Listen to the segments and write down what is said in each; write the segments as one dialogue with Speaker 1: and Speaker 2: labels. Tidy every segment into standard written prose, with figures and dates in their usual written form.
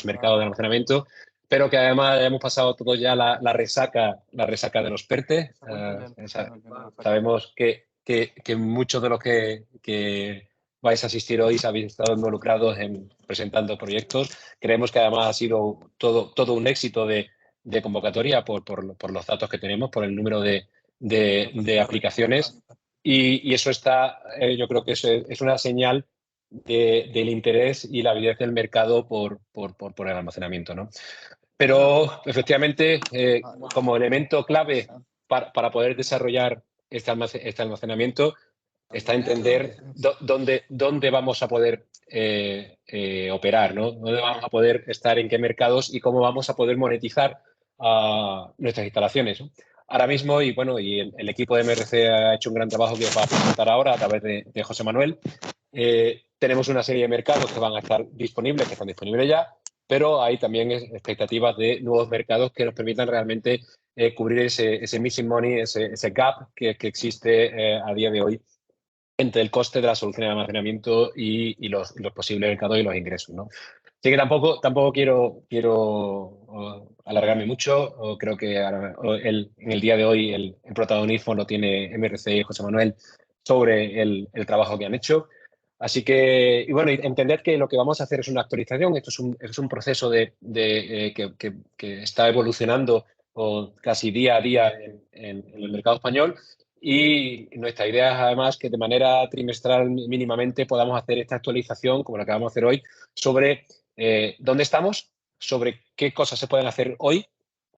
Speaker 1: los mercados de almacenamiento, pero que además hemos pasado todos ya la resaca de los PERTE. Sabemos que muchos de los que vais a asistir hoy habéis estado involucrados en presentando proyectos. Creemos que además ha sido todo un éxito de convocatoria por los datos que tenemos, por el número de aplicaciones, y eso está, yo creo que es una señal del interés y la avidez del mercado por el almacenamiento, ¿no? Pero efectivamente, como elemento clave para poder desarrollar este almacenamiento está entender dónde vamos a poder operar, ¿no? Dónde vamos a poder estar, en qué mercados y cómo vamos a poder monetizar nuestras instalaciones, ¿no? Ahora mismo, y el equipo de MRC ha hecho un gran trabajo que os va a presentar ahora a través de José Manuel. Tenemos una serie de mercados que van a estar disponibles, que están disponibles ya, pero hay también expectativas de nuevos mercados que nos permitan realmente cubrir ese missing money, ese gap que existe a día de hoy entre el coste de la solución de almacenamiento y los posibles mercados y los ingresos, ¿no? Así que tampoco quiero alargarme mucho. Creo que en el día de hoy el protagonismo lo tiene MRC y José Manuel sobre el trabajo que han hecho. Así que, entender que lo que vamos a hacer es una actualización. Esto es un proceso que está evolucionando casi día a día en el mercado español. Y nuestra idea es, además, que de manera trimestral mínimamente podamos hacer esta actualización, como la que vamos a hacer hoy, sobre dónde estamos, sobre qué cosas se pueden hacer hoy,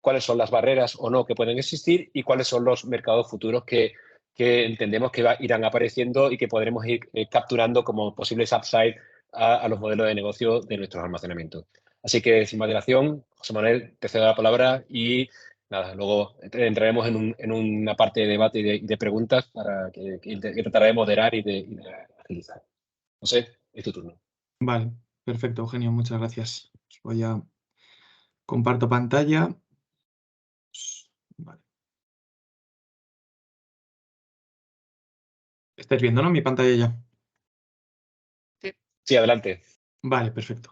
Speaker 1: cuáles son las barreras o no que pueden existir y cuáles son los mercados futuros que entendemos que irán apareciendo y que podremos ir capturando como posibles upside a los modelos de negocio de nuestros almacenamientos. Así que, sin más dilación, José Manuel, te cedo la palabra y nada, luego entraremos en una parte de debate y de preguntas para que trataré de moderar y de agilizar. José, es tu turno.
Speaker 2: Vale, perfecto, Eugenio, muchas gracias. Voy a comparto pantalla. Vale. ¿Estáis viendo, no, mi pantalla ya?
Speaker 1: Sí, adelante.
Speaker 2: Vale, perfecto.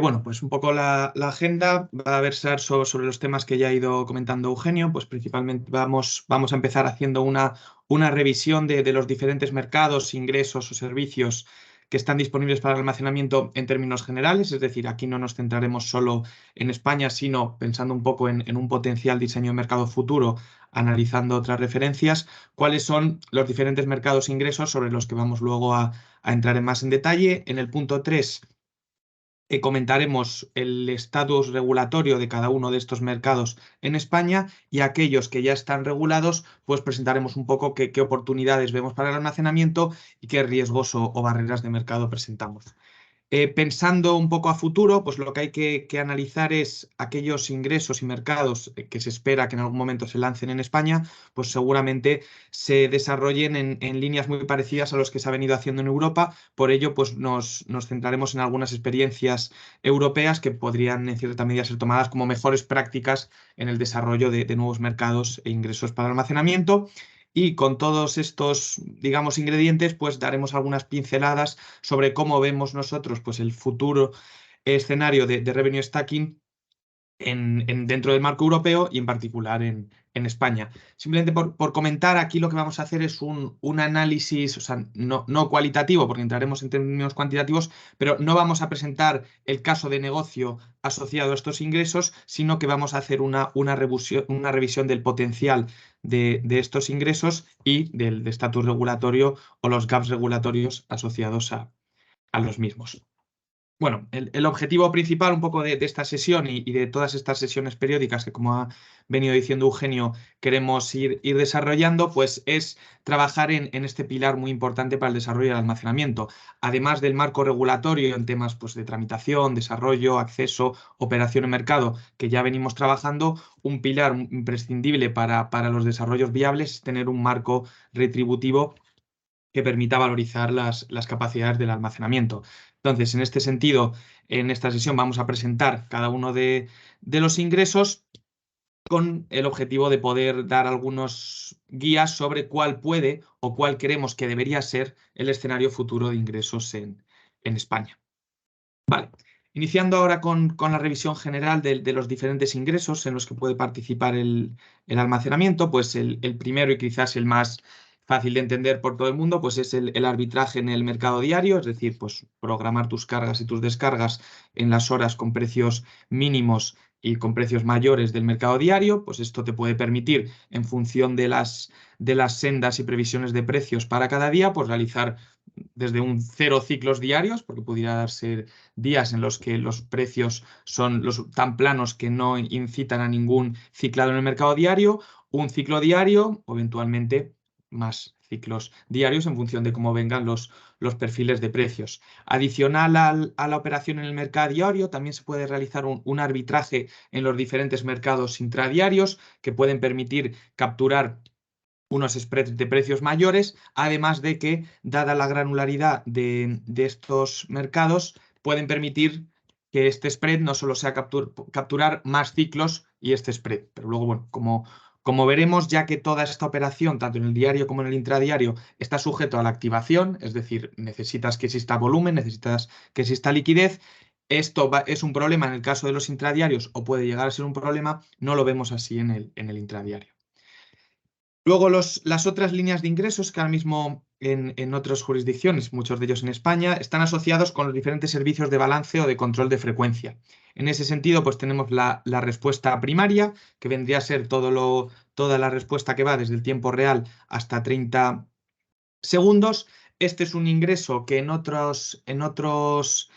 Speaker 2: Bueno, pues un poco la agenda va a versar sobre los temas que ya ha ido comentando Eugenio. Pues principalmente vamos a empezar haciendo una revisión de los diferentes mercados, ingresos o servicios que están disponibles para el almacenamiento en términos generales. Es decir, aquí no nos centraremos solo en España, sino pensando un poco en un potencial diseño de mercado futuro, analizando otras referencias, cuáles son los diferentes mercados e ingresos sobre los que vamos luego a entrar más en detalle. En el punto 3 comentaremos el estatus regulatorio de cada uno de estos mercados en España, y aquellos que ya están regulados, pues presentaremos un poco qué oportunidades vemos para el almacenamiento y qué riesgos o barreras de mercado presentamos. Pensando un poco a futuro, pues lo que hay que analizar es aquellos ingresos y mercados que se espera que en algún momento se lancen en España, pues seguramente se desarrollen en líneas muy parecidas a los que se ha venido haciendo en Europa. Por ello, pues nos centraremos en algunas experiencias europeas que podrían en cierta medida ser tomadas como mejores prácticas en el desarrollo de nuevos mercados e ingresos para almacenamiento. Y con todos estos, digamos, ingredientes, pues daremos algunas pinceladas sobre cómo vemos nosotros pues, el futuro escenario de revenue stacking dentro del marco europeo y en particular en España. Simplemente por comentar, aquí lo que vamos a hacer es un análisis, o sea, no cualitativo, porque entraremos en términos cuantitativos, pero no vamos a presentar el caso de negocio asociado a estos ingresos, sino que vamos a hacer una revisión del potencial de estos ingresos y del estatus regulatorio o los gaps regulatorios asociados a los mismos. Bueno, el objetivo principal un poco de esta sesión y de todas estas sesiones periódicas que, como ha venido diciendo Eugenio, queremos ir desarrollando, pues es trabajar en este pilar muy importante para el desarrollo del almacenamiento. Además del marco regulatorio en temas pues, de tramitación, desarrollo, acceso, operación en mercado, que ya venimos trabajando, un pilar imprescindible para los desarrollos viables es tener un marco retributivo que permita valorizar las capacidades del almacenamiento. Entonces, en este sentido, en esta sesión vamos a presentar cada uno de los ingresos con el objetivo de poder dar algunos guías sobre cuál puede o cuál creemos que debería ser el escenario futuro de ingresos en España. Vale. Iniciando ahora con la revisión general de los diferentes ingresos en los que puede participar el almacenamiento, pues el primero y quizás el más fácil de entender por todo el mundo, pues es el arbitraje en el mercado diario, es decir, pues programar tus cargas y tus descargas en las horas con precios mínimos y con precios mayores del mercado diario. Pues esto te puede permitir, en función de las sendas y previsiones de precios para cada día, pues realizar desde un 0 ciclos diarios, porque pudiera darse días en los que los precios son tan planos que no incitan a ningún ciclado en el mercado diario, un ciclo diario o eventualmente más ciclos diarios en función de cómo vengan los perfiles de precios. Adicional a la operación en el mercado diario, también se puede realizar un arbitraje en los diferentes mercados intradiarios que pueden permitir capturar unos spreads de precios mayores, además de que, dada la granularidad de estos mercados, pueden permitir que este spread no solo sea capturar más ciclos y este spread. Pero luego, bueno, como veremos, ya que toda esta operación, tanto en el diario como en el intradiario, está sujeto a la activación, es decir, necesitas que exista volumen, necesitas que exista liquidez. Esto es un problema en el caso de los intradiarios o puede llegar a ser un problema, no lo vemos así en el intradiario. Luego las otras líneas de ingresos que ahora mismo en otras jurisdicciones, muchos de ellos en España, están asociados con los diferentes servicios de balance o de control de frecuencia. En ese sentido, pues tenemos la respuesta primaria, que vendría a ser toda la respuesta que va desde el tiempo real hasta 30 segundos. Este es un ingreso que en otros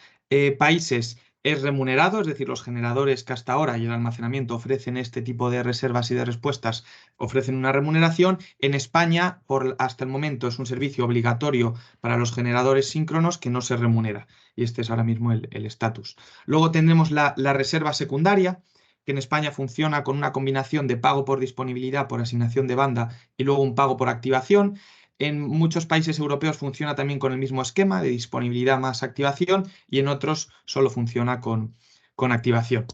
Speaker 2: países es remunerado, es decir, los generadores que hasta ahora y el almacenamiento ofrecen este tipo de reservas y de respuestas ofrecen una remuneración. En España, hasta el momento, es un servicio obligatorio para los generadores síncronos que no se remunera. Y este es ahora mismo el estatus. Luego tendremos la reserva secundaria, que en España funciona con una combinación de pago por disponibilidad, por asignación de banda y luego un pago por activación. En muchos países europeos funciona también con el mismo esquema de disponibilidad más activación y en otros solo funciona con activación.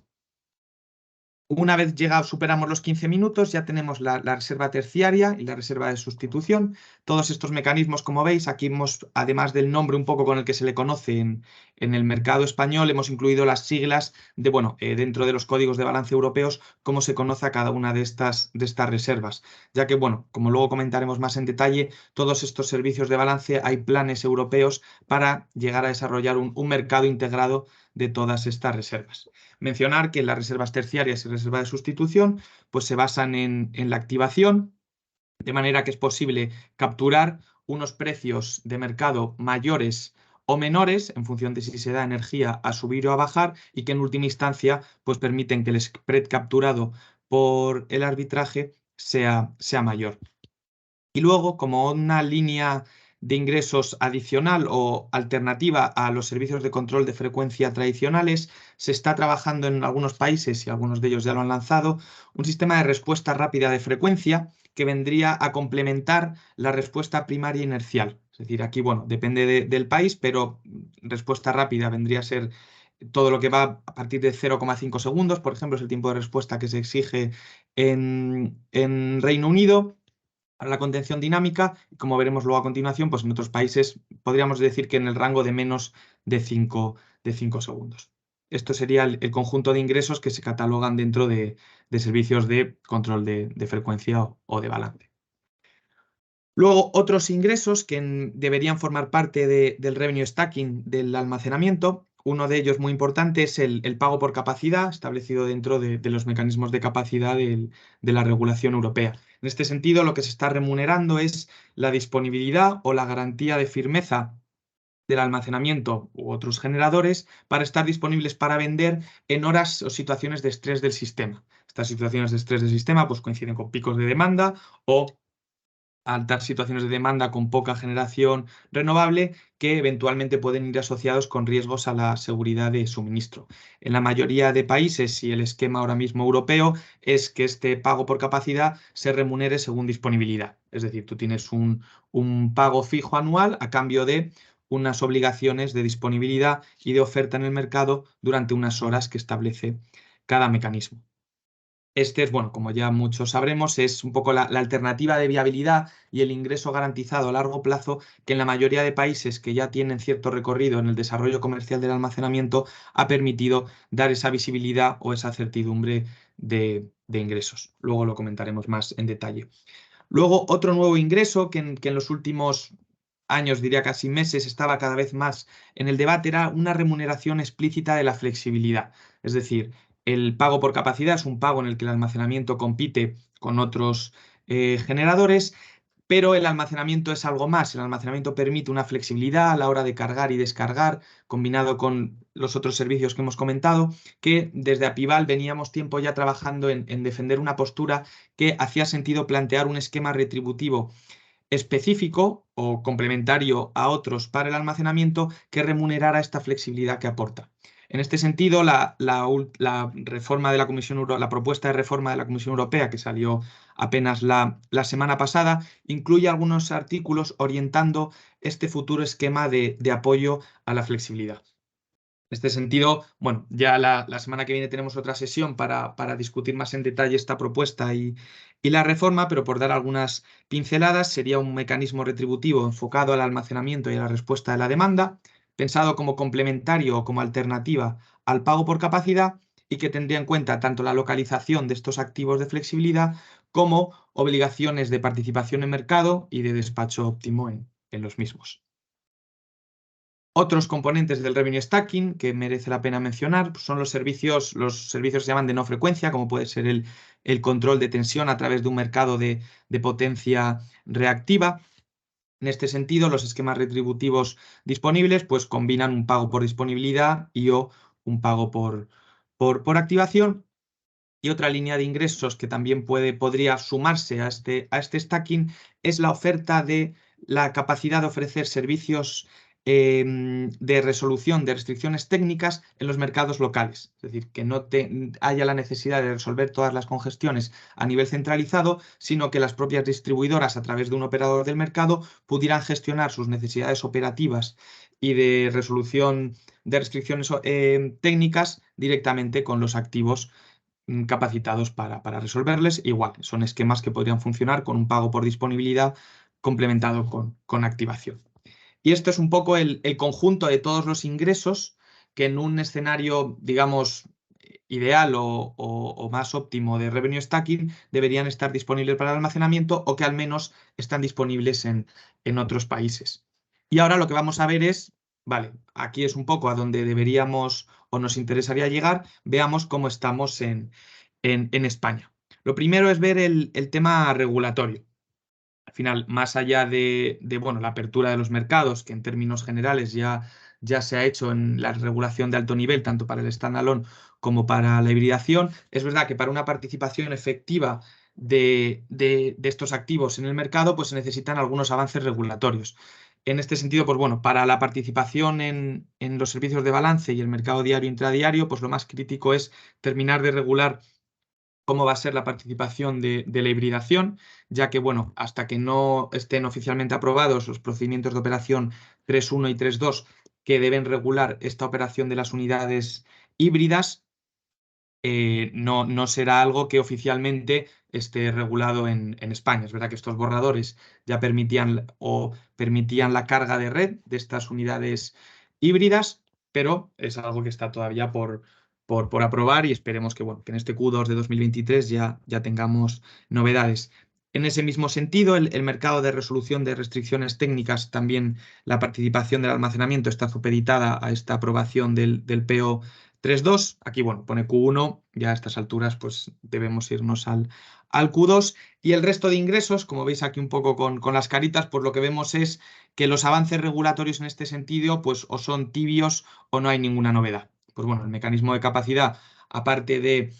Speaker 2: Una vez superamos los 15 minutos, ya tenemos la reserva terciaria y la reserva de sustitución. Todos estos mecanismos, como veis, aquí además del nombre un poco con el que se le conoce en el mercado español, hemos incluido las siglas dentro de los códigos de balance europeos, cómo se conoce a cada una de estas reservas. Ya que, bueno, como luego comentaremos más en detalle, todos estos servicios de balance hay planes europeos para llegar a desarrollar un mercado integrado de todas estas reservas. Mencionar que las reservas terciarias y reserva de sustitución pues se basan en la activación, de manera que es posible capturar unos precios de mercado mayores o menores en función de si se da energía a subir o a bajar y que en última instancia pues permiten que el spread capturado por el arbitraje sea mayor. Y luego, como una línea de ingresos adicional o alternativa a los servicios de control de frecuencia tradicionales, se está trabajando en algunos países, y algunos de ellos ya lo han lanzado, un sistema de respuesta rápida de frecuencia que vendría a complementar la respuesta primaria inercial. Es decir, aquí, bueno, depende del país, pero respuesta rápida vendría a ser todo lo que va a partir de 0,5 segundos, por ejemplo, es el tiempo de respuesta que se exige en Reino Unido para la contención dinámica. Como veremos luego a continuación, pues en otros países podríamos decir que en el rango de menos de 5 segundos. Esto sería el conjunto de ingresos que se catalogan dentro de servicios de control de frecuencia o de balance. Luego, otros ingresos que deberían formar parte del revenue stacking del almacenamiento. Uno de ellos muy importante es el pago por capacidad, establecido dentro de los mecanismos de capacidad de la regulación europea. En este sentido, lo que se está remunerando es la disponibilidad o la garantía de firmeza del almacenamiento u otros generadores para estar disponibles para vender en horas o situaciones de estrés del sistema. Estas situaciones de estrés del sistema pues, coinciden con picos de demanda o altas situaciones de demanda con poca generación renovable que eventualmente pueden ir asociados con riesgos a la seguridad de suministro. En la mayoría de países y el esquema ahora mismo europeo es que este pago por capacidad se remunere según disponibilidad. Es decir, tú tienes un pago fijo anual a cambio de unas obligaciones de disponibilidad y de oferta en el mercado durante unas horas que establece cada mecanismo. Este es, bueno, como ya muchos sabremos, es un poco la alternativa de viabilidad y el ingreso garantizado a largo plazo que en la mayoría de países que ya tienen cierto recorrido en el desarrollo comercial del almacenamiento ha permitido dar esa visibilidad o esa certidumbre de ingresos. Luego lo comentaremos más en detalle. Luego, otro nuevo ingreso que en los últimos años, diría casi meses, estaba cada vez más en el debate era una remuneración explícita de la flexibilidad. Es decir, el pago por capacidad es un pago en el que el almacenamiento compite con otros generadores, pero el almacenamiento es algo más. El almacenamiento permite una flexibilidad a la hora de cargar y descargar, combinado con los otros servicios que hemos comentado, que desde Apival veníamos tiempo ya trabajando en defender una postura que hacía sentido plantear un esquema retributivo específico o complementario a otros para el almacenamiento que remunerara esta flexibilidad que aporta. En este sentido, reforma de la la propuesta de reforma de la Comisión Europea, que salió apenas la semana pasada, incluye algunos artículos orientando este futuro esquema de apoyo a la flexibilidad. En este sentido, bueno, ya la semana que viene tenemos otra sesión para discutir más en detalle esta propuesta y la reforma, pero por dar algunas pinceladas, sería un mecanismo retributivo enfocado al almacenamiento y a la respuesta de la demanda, pensado como complementario o como alternativa al pago por capacidad y que tendría en cuenta tanto la localización de estos activos de flexibilidad como obligaciones de participación en mercado y de despacho óptimo en los mismos. Otros componentes del revenue stacking que merece la pena mencionar pues, son los servicios se llaman de no frecuencia, como puede ser el control de tensión a través de un mercado de potencia reactiva. En este sentido, los esquemas retributivos disponibles pues, combinan un pago por disponibilidad y o un pago por activación. Y otra línea de ingresos que también podría sumarse a este stacking es la oferta de la capacidad de ofrecer servicios de resolución de restricciones técnicas en los mercados locales. Es decir, que no haya la necesidad de resolver todas las congestiones a nivel centralizado, sino que las propias distribuidoras, a través de un operador del mercado, pudieran gestionar sus necesidades operativas y de resolución de restricciones técnicas directamente con los activos capacitados para resolverles. Igual, son esquemas que podrían funcionar con un pago por disponibilidad complementado con activación. Y esto es un poco el conjunto de todos los ingresos que en un escenario, digamos, ideal o más óptimo de revenue stacking deberían estar disponibles para el almacenamiento o que al menos están disponibles en otros países. Y ahora lo que vamos a ver es, vale, aquí es un poco a donde deberíamos o nos interesaría llegar, veamos cómo estamos en España. Lo primero es ver el tema regulatorio. Al final, más allá bueno, la apertura de los mercados, que en términos generales ya se ha hecho en la regulación de alto nivel, tanto para el standalone como para la hibridación, es verdad que para una participación efectiva de estos activos en el mercado, pues se necesitan algunos avances regulatorios. En este sentido, pues bueno, para la participación en los servicios de balance y el mercado diario e intradiario, pues lo más crítico es terminar de regular cómo va a ser la participación de la hibridación, ya que, bueno, hasta que no estén oficialmente aprobados los procedimientos de operación 3.1 y 3.2 que deben regular esta operación de las unidades híbridas, no será algo que oficialmente esté regulado en España. Es verdad que estos borradores ya permitían la carga de red de estas unidades híbridas, pero es algo que está todavía por aprobar y esperemos que, bueno, que en este Q2 de 2023 ya tengamos novedades. En ese mismo sentido, el mercado de resolución de restricciones técnicas, también la participación del almacenamiento está supeditada a esta aprobación del PO 3.2. Aquí, bueno, pone Q1, ya a estas alturas pues debemos irnos al Q2. Y el resto de ingresos, como veis aquí un poco con las caritas, pues lo que vemos es que los avances regulatorios en este sentido pues o son tibios o no hay ninguna novedad. Pues bueno, el mecanismo de capacidad, aparte de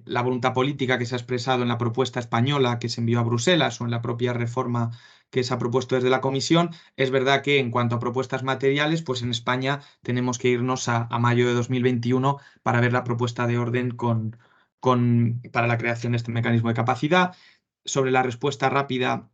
Speaker 2: la voluntad política que se ha expresado en la propuesta española que se envió a Bruselas o en la propia reforma que se ha propuesto desde la Comisión, es verdad que en cuanto a propuestas materiales, pues en España tenemos que irnos a mayo de 2021 para ver la propuesta de orden para la creación de este mecanismo de capacidad. Sobre la respuesta rápida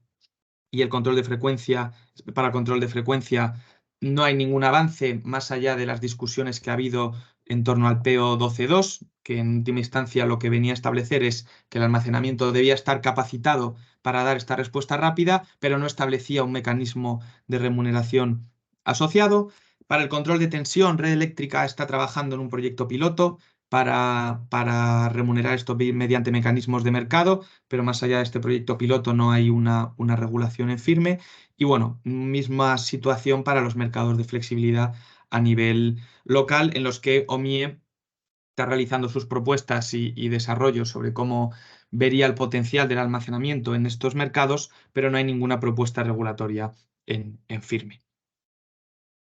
Speaker 2: y el control de frecuencia, para el control de frecuencia, No hay ningún avance más allá de las discusiones que ha habido en torno al PO 12.2, que en última instancia lo que venía a establecer es que el almacenamiento debía estar capacitado para dar esta respuesta rápida, pero no establecía un mecanismo de remuneración asociado. Para el control de tensión, Red Eléctrica está trabajando en un proyecto piloto para remunerar esto mediante mecanismos de mercado, pero más allá de este proyecto piloto no hay una regulación en firme. Y bueno, misma situación para los mercados de flexibilidad a nivel local, en los que OMIE está realizando sus propuestas y desarrollos sobre cómo vería el potencial del almacenamiento en estos mercados, pero no hay ninguna propuesta regulatoria en firme.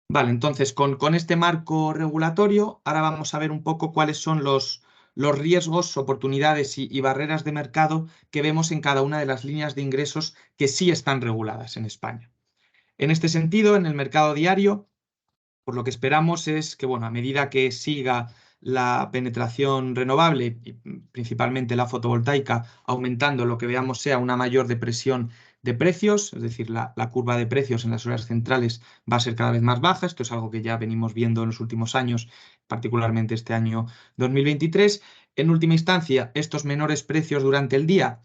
Speaker 2: Vale, entonces con este marco regulatorio, ahora vamos a ver un poco cuáles son los riesgos, oportunidades y barreras de mercado que vemos en cada una de las líneas de ingresos que sí están reguladas en España. En este sentido, en el mercado diario, por lo que esperamos es que, bueno, a medida que siga la penetración renovable y principalmente la fotovoltaica aumentando, lo que veamos sea una mayor depresión de precios, es decir, la curva de precios en las horas centrales va a ser cada vez más baja. Esto es algo que ya venimos viendo en los últimos años, particularmente este año 2023. En última instancia, estos menores precios durante el día,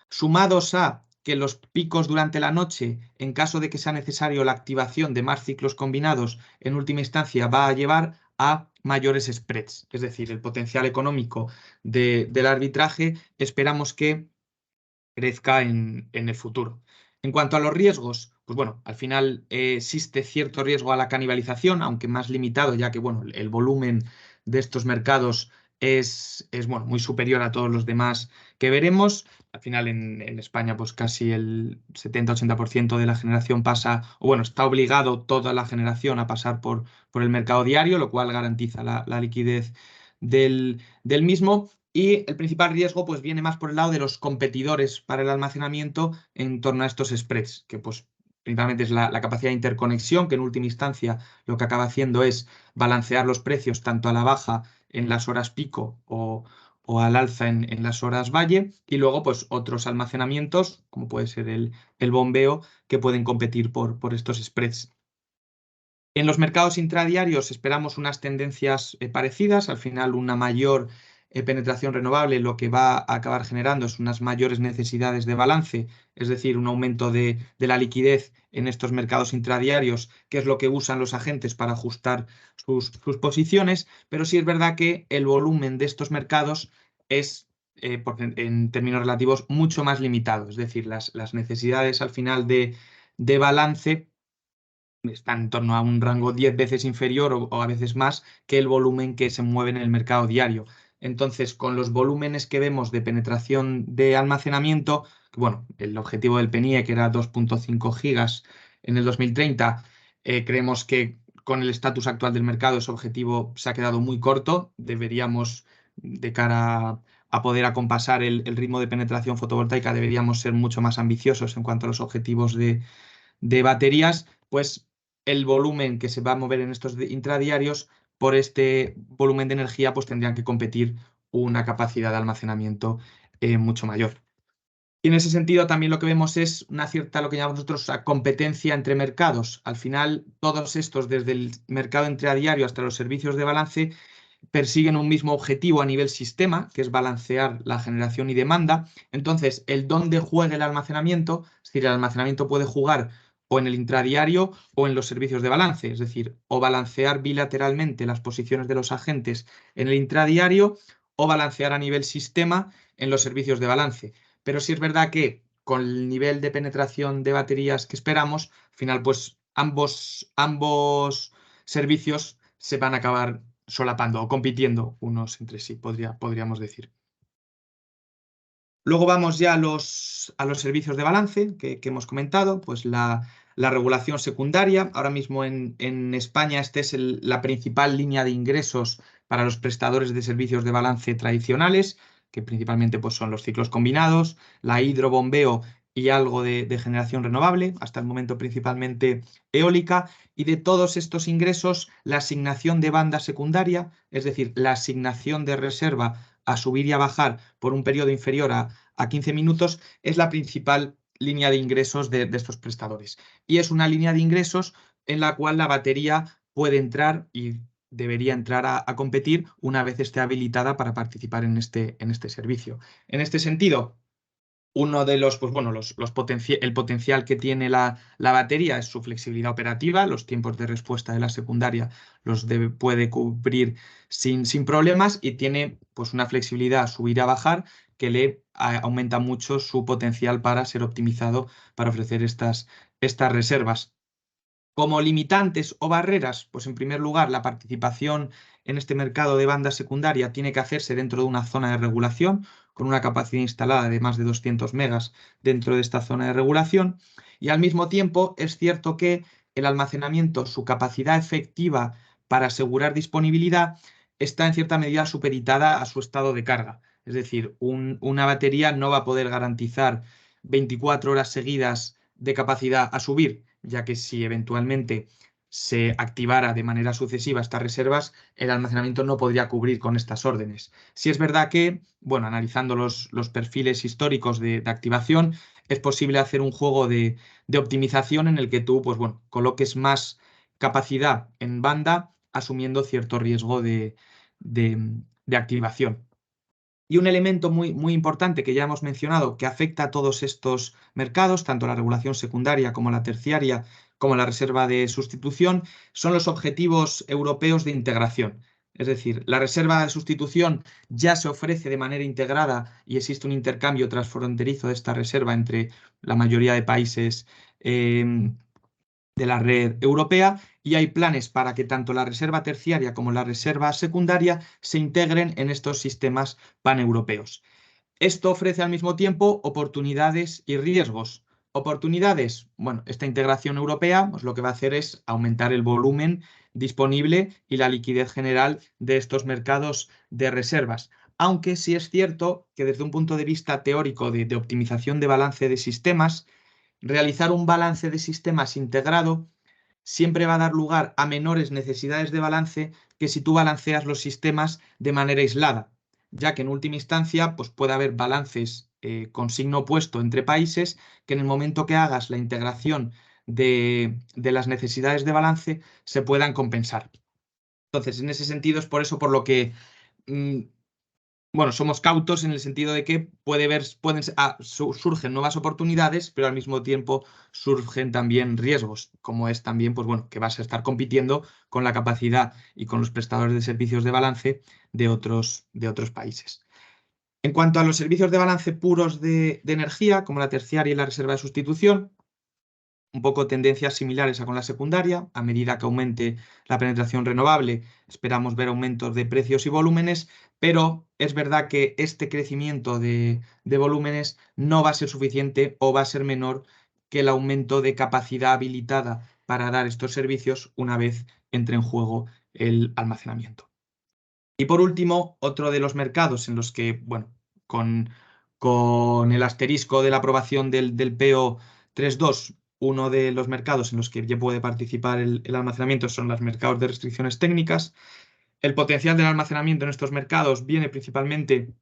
Speaker 2: sumados a que los picos durante la noche, en caso de que sea necesario la activación de más ciclos combinados, en última instancia va a llevar a mayores spreads, es decir, el potencial económico del arbitraje esperamos que crezca en el futuro. En cuanto a los riesgos, pues bueno, al final existe cierto riesgo a la canibalización, aunque más limitado, ya que bueno, el volumen de estos mercados es bueno, muy superior a todos los demás que veremos. Al final en España pues casi el 70-80% de la generación pasa, o bueno, está obligado toda la generación a pasar por el mercado diario, lo cual garantiza la liquidez del mismo. Y el principal riesgo pues viene más por el lado de los competidores para el almacenamiento en torno a estos spreads, que pues principalmente es la capacidad de interconexión, que en última instancia lo que acaba haciendo es balancear los precios tanto a la baja en las horas pico o al alza en las horas valle, y luego pues otros almacenamientos, como puede ser el bombeo, que pueden competir por estos spreads. En los mercados intradiarios esperamos unas tendencias parecidas, al final una mayor penetración renovable lo que va a acabar generando es unas mayores necesidades de balance, es decir, un aumento de la liquidez en estos mercados intradiarios, que es lo que usan los agentes para ajustar sus posiciones, pero sí es verdad que el volumen de estos mercados es, en términos relativos, mucho más limitado, es decir, las necesidades al final de balance están en torno a un rango 10 veces inferior o a veces más que el volumen que se mueve en el mercado diario. Entonces, con los volúmenes que vemos de penetración de almacenamiento, bueno, el objetivo del PNIE, que era 2,5 gigas en el 2030, creemos que con el estatus actual del mercado ese objetivo se ha quedado muy corto. Deberíamos, de cara a poder acompasar el ritmo de penetración fotovoltaica, deberíamos ser mucho más ambiciosos en cuanto a los objetivos de baterías, pues el volumen que se va a mover en estos intradiarios por este volumen de energía, pues tendrían que competir una capacidad de almacenamiento mucho mayor. Y en ese sentido también lo que vemos es una cierta, lo que llamamos nosotros, competencia entre mercados. Al final, todos estos, desde el mercado intradiario hasta los servicios de balance, persiguen un mismo objetivo a nivel sistema, que es balancear la generación y demanda. Entonces, el dónde juegue el almacenamiento, es decir, el almacenamiento puede jugar o en el intradiario o en los servicios de balance, es decir, o balancear bilateralmente las posiciones de los agentes en el intradiario o balancear a nivel sistema en los servicios de balance. Pero sí es verdad que con el nivel de penetración de baterías que esperamos, al final, pues ambos servicios se van a acabar solapando o compitiendo unos entre sí, podríamos decir. Luego vamos ya a los servicios de balance que hemos comentado, pues la regulación secundaria. Ahora mismo en España esta es la principal línea de ingresos para los prestadores de servicios de balance tradicionales, que principalmente pues, son los ciclos combinados, la hidrobombeo y algo de generación renovable, hasta el momento principalmente eólica, y de todos estos ingresos, la asignación de banda secundaria, es decir, la asignación de reserva a subir y a bajar por un periodo inferior a 15 minutos, es la principal línea de ingresos de estos prestadores. Y es una línea de ingresos en la cual la batería puede entrar y debería entrar a competir una vez esté habilitada para participar en este servicio. En este sentido, uno de los, pues bueno, el potencial que tiene la batería es su flexibilidad operativa, los tiempos de respuesta de la secundaria puede cubrir sin problemas, y tiene pues una flexibilidad a subir y a bajar que le aumenta mucho su potencial para ser optimizado para ofrecer estas reservas. Como limitantes o barreras, pues en primer lugar, la participación en este mercado de banda secundaria tiene que hacerse dentro de una zona de regulación, con una capacidad instalada de más de 200 megas dentro de esta zona de regulación. Y al mismo tiempo es cierto que el almacenamiento, su capacidad efectiva para asegurar disponibilidad, está en cierta medida supeditada a su estado de carga. Es decir, una batería no va a poder garantizar 24 horas seguidas de capacidad a subir, ya que si eventualmente se activara de manera sucesiva estas reservas, el almacenamiento no podría cubrir con estas órdenes. Si es verdad que, bueno, analizando los perfiles históricos de activación, es posible hacer un juego de optimización en el que tú, pues bueno, coloques más capacidad en banda, asumiendo cierto riesgo de activación. Y un elemento muy importante que ya hemos mencionado, que afecta a todos estos mercados, tanto la regulación secundaria como la terciaria, como la reserva de sustitución, son los objetivos europeos de integración. Es decir, la reserva de sustitución ya se ofrece de manera integrada y existe un intercambio transfronterizo de esta reserva entre la mayoría de países de la red europea, y hay planes para que tanto la reserva terciaria como la reserva secundaria se integren en estos sistemas paneuropeos. Esto ofrece al mismo tiempo oportunidades y riesgos. Oportunidades, bueno, esta integración europea pues lo que va a hacer es aumentar el volumen disponible y la liquidez general de estos mercados de reservas. Aunque sí es cierto que desde un punto de vista teórico de optimización de balance de sistemas, realizar un balance de sistemas integrado siempre va a dar lugar a menores necesidades de balance que si tú balanceas los sistemas de manera aislada, ya que en última instancia pues puede haber balances con signo opuesto entre países que en el momento que hagas la integración de las necesidades de balance se puedan compensar. Entonces, en ese sentido es por eso por lo que bueno, somos cautos en el sentido de que surgen nuevas oportunidades, pero al mismo tiempo surgen también riesgos, como es también, pues bueno, que vas a estar compitiendo con la capacidad y con los prestadores de servicios de balance de otros países. En cuanto a los servicios de balance puros de energía, como la terciaria y la reserva de sustitución, un poco tendencias similares a con la secundaria. A medida que aumente la penetración renovable, esperamos ver aumentos de precios y volúmenes, pero es verdad que este crecimiento de volúmenes no va a ser suficiente o va a ser menor que el aumento de capacidad habilitada para dar estos servicios una vez entre en juego el almacenamiento. Y por último, otro de los mercados en los que, bueno, con el asterisco de la aprobación del PO 3.2, uno de los mercados en los que ya puede participar el almacenamiento son los mercados de restricciones técnicas. El potencial del almacenamiento en estos mercados viene principalmente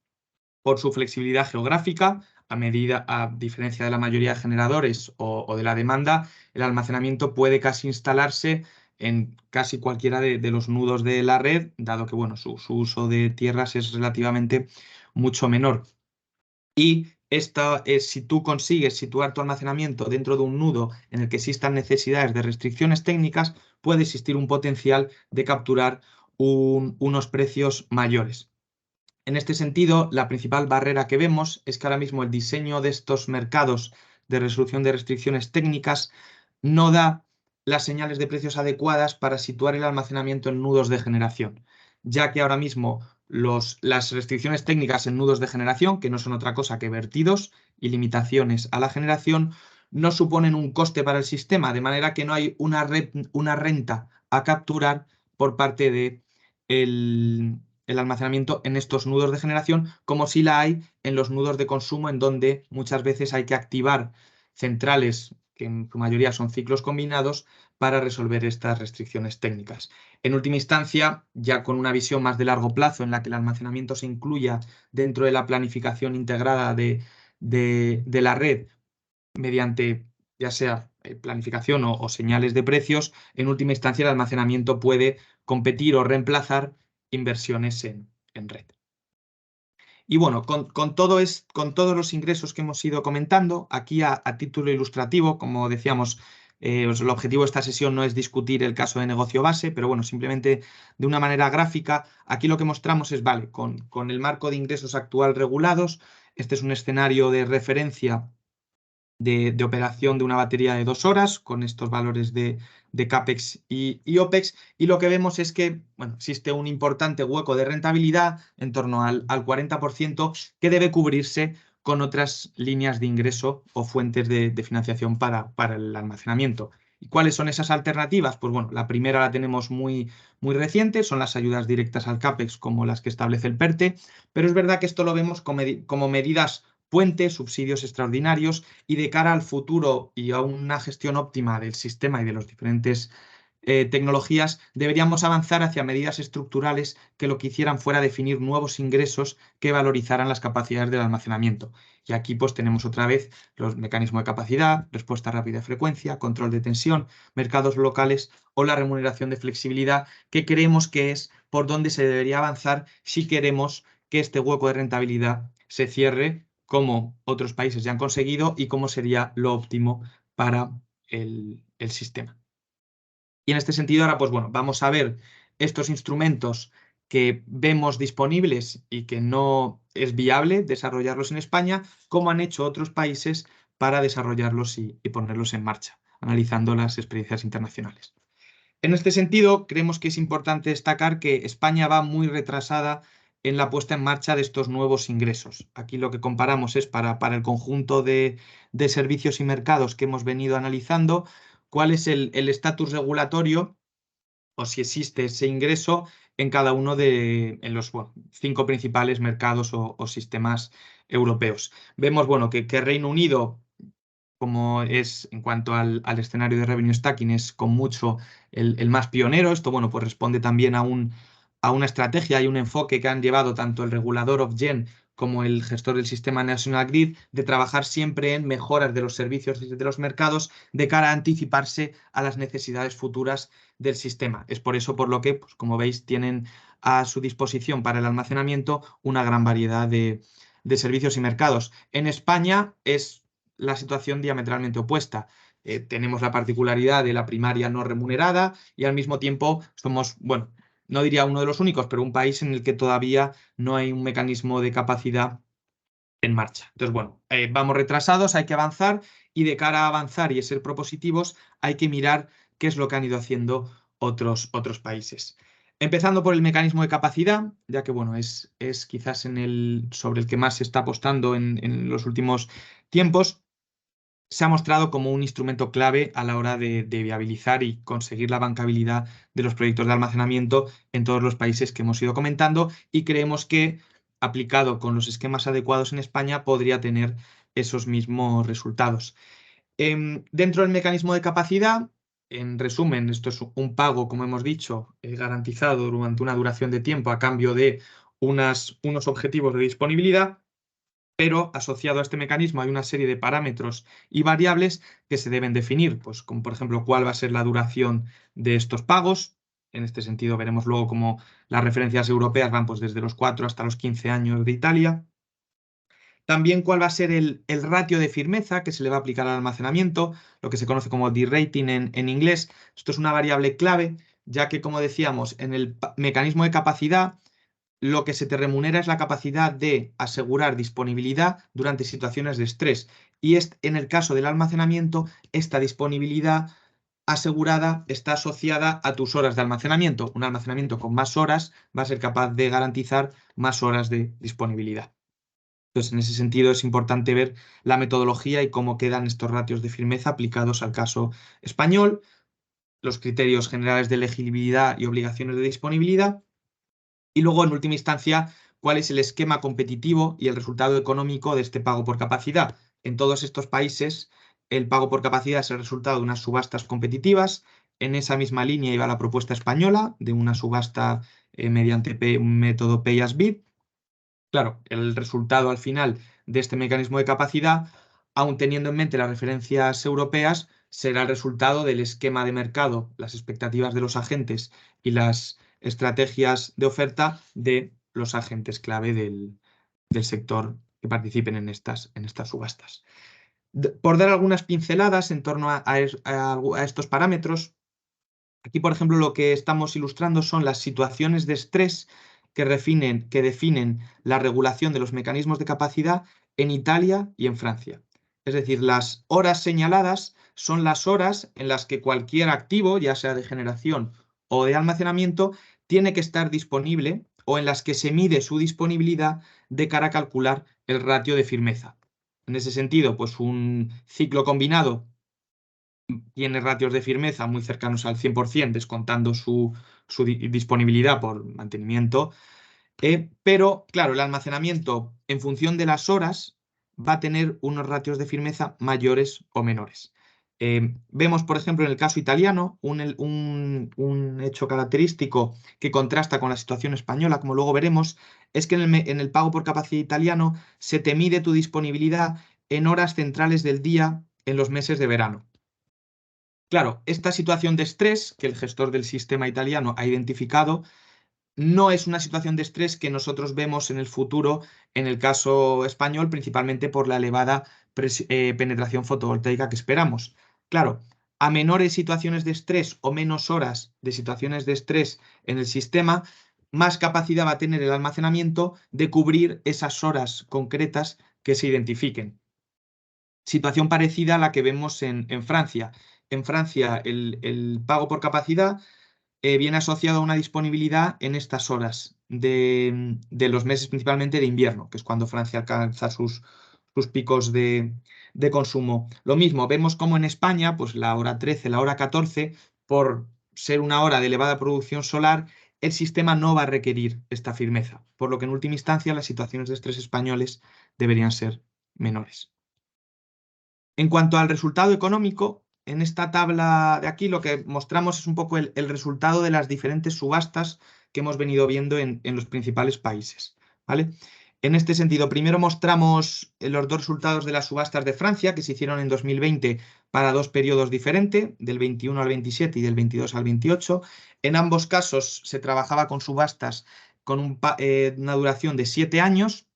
Speaker 2: por su flexibilidad geográfica. A diferencia de la mayoría de generadores o de la demanda, el almacenamiento puede casi instalarse en casi cualquiera de los nudos de la red, dado que bueno, su uso de tierras es relativamente mucho menor. Y esta es, si tú consigues situar tu almacenamiento dentro de un nudo en el que existan necesidades de restricciones técnicas, puede existir un potencial de capturar unos precios mayores. En este sentido, la principal barrera que vemos es que ahora mismo el diseño de estos mercados de resolución de restricciones técnicas no da las señales de precios adecuadas para situar el almacenamiento en nudos de generación, ya que ahora mismo las restricciones técnicas en nudos de generación, que no son otra cosa que vertidos y limitaciones a la generación, no suponen un coste para el sistema, de manera que no hay una renta a capturar por parte de el almacenamiento en estos nudos de generación, como si la hay en los nudos de consumo, en donde muchas veces hay que activar centrales, que en su mayoría son ciclos combinados, para resolver estas restricciones técnicas. En última instancia, ya con una visión más de largo plazo, en la que el almacenamiento se incluya dentro de la planificación integrada de la red, mediante ya sea planificación o señales de precios, en última instancia el almacenamiento puede competir o reemplazar inversiones en red. Y bueno, con todos los ingresos que hemos ido comentando, aquí a título ilustrativo, como decíamos, pues el objetivo de esta sesión no es discutir el caso de negocio base, pero bueno, simplemente de una manera gráfica, aquí lo que mostramos es, vale, con el marco de ingresos actual regulados, este es un escenario de referencia de operación de una batería de 2 horas con estos valores de CAPEX y OPEX, y lo que vemos es que bueno, existe un importante hueco de rentabilidad en torno al 40% que debe cubrirse con otras líneas de ingreso o fuentes de financiación para el almacenamiento. ¿Y cuáles son esas alternativas? Pues bueno, la primera la tenemos muy reciente, son las ayudas directas al CAPEX como las que establece el PERTE, pero es verdad que esto lo vemos como medidas puentes, subsidios extraordinarios, y de cara al futuro y a una gestión óptima del sistema y de las diferentes tecnologías, deberíamos avanzar hacia medidas estructurales que lo que hicieran fuera definir nuevos ingresos que valorizaran las capacidades del almacenamiento. Y aquí pues tenemos otra vez los mecanismos de capacidad, respuesta rápida de frecuencia, control de tensión, mercados locales o la remuneración de flexibilidad, que creemos que es por donde se debería avanzar si queremos que este hueco de rentabilidad se cierre como otros países ya han conseguido y cómo sería lo óptimo para el sistema. Y en este sentido ahora, pues bueno, vamos a ver estos instrumentos que vemos disponibles y que no es viable desarrollarlos en España, cómo han hecho otros países para desarrollarlos y ponerlos en marcha, analizando las experiencias internacionales. En este sentido, creemos que es importante destacar que España va muy retrasada en la puesta en marcha de estos nuevos ingresos. Aquí lo que comparamos es para el conjunto de servicios y mercados que hemos venido analizando, cuál es el estatus regulatorio o si existe ese ingreso en cada uno de los 5 principales mercados o sistemas europeos. Vemos bueno, que Reino Unido, como es en cuanto al escenario de revenue stacking, es con mucho el más pionero. Esto, bueno, pues responde también a una estrategia y un enfoque que han llevado tanto el regulador Ofgem como el gestor del sistema National Grid, de trabajar siempre en mejoras de los servicios y de los mercados de cara a anticiparse a las necesidades futuras del sistema. Es por eso por lo que, pues, como veis, tienen a su disposición para el almacenamiento una gran variedad de servicios y mercados. En España es la situación diametralmente opuesta. Tenemos la particularidad de la primaria no remunerada y al mismo tiempo somos, bueno, no diría uno de los únicos, pero un país en el que todavía no hay un mecanismo de capacidad en marcha. Entonces, bueno, vamos retrasados, hay que avanzar, y de cara a avanzar y a ser propositivos hay que mirar qué es lo que han ido haciendo otros países. Empezando por el mecanismo de capacidad, ya que bueno, es quizás sobre el que más se está apostando en los últimos tiempos. Se ha mostrado como un instrumento clave a la hora de viabilizar y conseguir la bancabilidad de los proyectos de almacenamiento en todos los países que hemos ido comentando, y creemos que, aplicado con los esquemas adecuados en España, podría tener esos mismos resultados. Dentro del mecanismo de capacidad, en resumen, esto es un pago, como hemos dicho, garantizado durante una duración de tiempo a cambio de unos objetivos de disponibilidad, pero asociado a este mecanismo hay una serie de parámetros y variables que se deben definir, pues como por ejemplo cuál va a ser la duración de estos pagos. En este sentido veremos luego cómo las referencias europeas van pues desde los 4 hasta los 15 años de Italia. También cuál va a ser el ratio de firmeza que se le va a aplicar al almacenamiento, lo que se conoce como de-rating en inglés. Esto es una variable clave, ya que, como decíamos, en el mecanismo de capacidad, lo que se te remunera es la capacidad de asegurar disponibilidad durante situaciones de estrés. Y en el caso del almacenamiento, esta disponibilidad asegurada está asociada a tus horas de almacenamiento. Un almacenamiento con más horas va a ser capaz de garantizar más horas de disponibilidad. Entonces, en ese sentido, es importante ver la metodología y cómo quedan estos ratios de firmeza aplicados al caso español, los criterios generales de elegibilidad y obligaciones de disponibilidad, y luego, en última instancia, cuál es el esquema competitivo y el resultado económico de este pago por capacidad. En todos estos países, el pago por capacidad es el resultado de unas subastas competitivas. En esa misma línea iba la propuesta española de una subasta mediante un método Pay as Bid. Claro, el resultado al final de este mecanismo de capacidad, aun teniendo en mente las referencias europeas, será el resultado del esquema de mercado, las expectativas de los agentes y las estrategias de oferta de los agentes clave del sector que participen en estas subastas. Por dar algunas pinceladas en torno a estos parámetros, aquí, por ejemplo, lo que estamos ilustrando son las situaciones de estrés que definen la regulación de los mecanismos de capacidad en Italia y en Francia. Es decir, las horas señaladas son las horas en las que cualquier activo, ya sea de generación o de almacenamiento, tiene que estar disponible o en las que se mide su disponibilidad de cara a calcular el ratio de firmeza. En ese sentido, pues un ciclo combinado tiene ratios de firmeza muy cercanos al 100%, descontando su disponibilidad por mantenimiento. Pero, claro, el almacenamiento, en función de las horas, va a tener unos ratios de firmeza mayores o menores. Vemos, por ejemplo, en el caso italiano, un hecho característico que contrasta con la situación española, como luego veremos, es que en el pago por capacidad italiano se te mide tu disponibilidad en horas centrales del día en los meses de verano. Claro, esta situación de estrés que el gestor del sistema italiano ha identificado no es una situación de estrés que nosotros vemos en el futuro en el caso español, principalmente por la elevada penetración fotovoltaica que esperamos. Claro, a menores situaciones de estrés o menos horas de situaciones de estrés en el sistema, más capacidad va a tener el almacenamiento de cubrir esas horas concretas que se identifiquen. Situación parecida a la que vemos en Francia. En Francia, el pago por capacidad viene asociado a una disponibilidad en estas horas de los meses principalmente de invierno, que es cuando Francia alcanza sus picos de consumo. Lo mismo, vemos como en España, pues la hora 13, la hora 14, por ser una hora de elevada producción solar, el sistema no va a requerir esta firmeza, por lo que en última instancia las situaciones de estrés españoles deberían ser menores. En cuanto al resultado económico, en esta tabla de aquí lo que mostramos es un poco el resultado de las diferentes subastas que hemos venido viendo en los principales países, ¿vale? En este sentido, primero mostramos los dos resultados de las subastas de Francia que se hicieron en 2020 para dos periodos diferentes, del 21 al 27 y del 22 al 28. En ambos casos se trabajaba con subastas con una duración de 7 años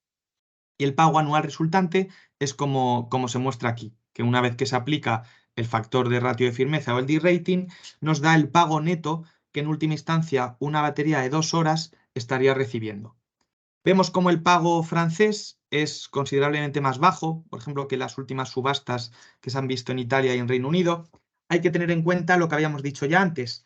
Speaker 2: y el pago anual resultante es como se muestra aquí, que una vez que se aplica el factor de ratio de firmeza o el D-rating, nos da el pago neto que en última instancia una batería de 2 horas estaría recibiendo. Vemos como el pago francés es considerablemente más bajo, por ejemplo, que las últimas subastas que se han visto en Italia y en Reino Unido. Hay que tener en cuenta lo que habíamos dicho ya antes,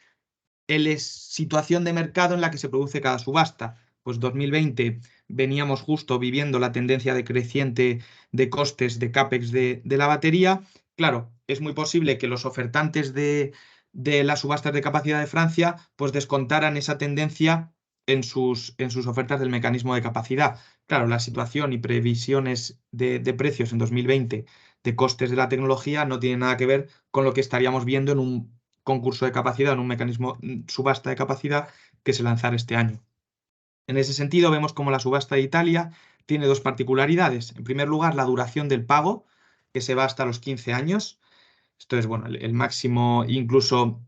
Speaker 2: la situación de mercado en la que se produce cada subasta. Pues 2020 veníamos justo viviendo la tendencia decreciente de costes de CAPEX de la batería. Claro, es muy posible que los ofertantes de las subastas de capacidad de Francia pues descontaran esa tendencia en sus ofertas del mecanismo de capacidad. Claro, la situación y previsiones de precios en 2020 de costes de la tecnología no tienen nada que ver con lo que estaríamos viendo en un concurso de capacidad, en un mecanismo subasta de capacidad que se lanzará este año. En ese sentido, vemos como la subasta de Italia tiene dos particularidades. En primer lugar, la duración del pago, que se va hasta los 15 años. Esto es, bueno, el máximo, incluso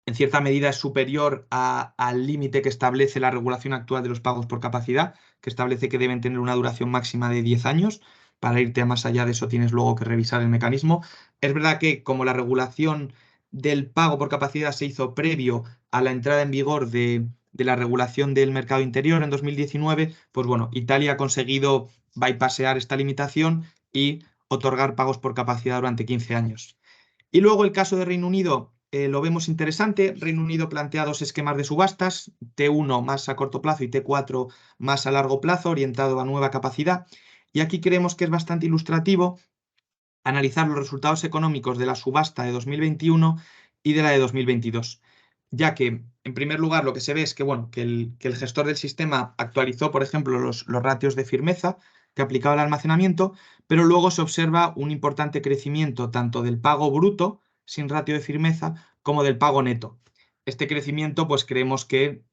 Speaker 2: en cierta medida es superior al límite que establece la regulación actual de los pagos por capacidad, que establece que deben tener una duración máxima de 10 años. Para irte a más allá de eso tienes luego que revisar el mecanismo. Es verdad que como la regulación del pago por capacidad se hizo previo a la entrada en vigor de la regulación del mercado interior en 2019, pues bueno, Italia ha conseguido bypassear esta limitación y otorgar pagos por capacidad durante 15 años. Y luego el caso de Reino Unido lo vemos interesante. Reino Unido plantea dos esquemas de subastas, T1 más a corto plazo y T4 más a largo plazo, orientado a nueva capacidad. Y aquí creemos que es bastante ilustrativo analizar los resultados económicos de la subasta de 2021 y de la de 2022, ya que, en primer lugar, lo que se ve es que, bueno, que el gestor del sistema actualizó, por ejemplo, los ratios de firmeza que aplicaba el almacenamiento, pero luego se observa un importante crecimiento tanto del pago bruto, sin ratio de firmeza, como del pago neto. Este crecimiento, pues creemos que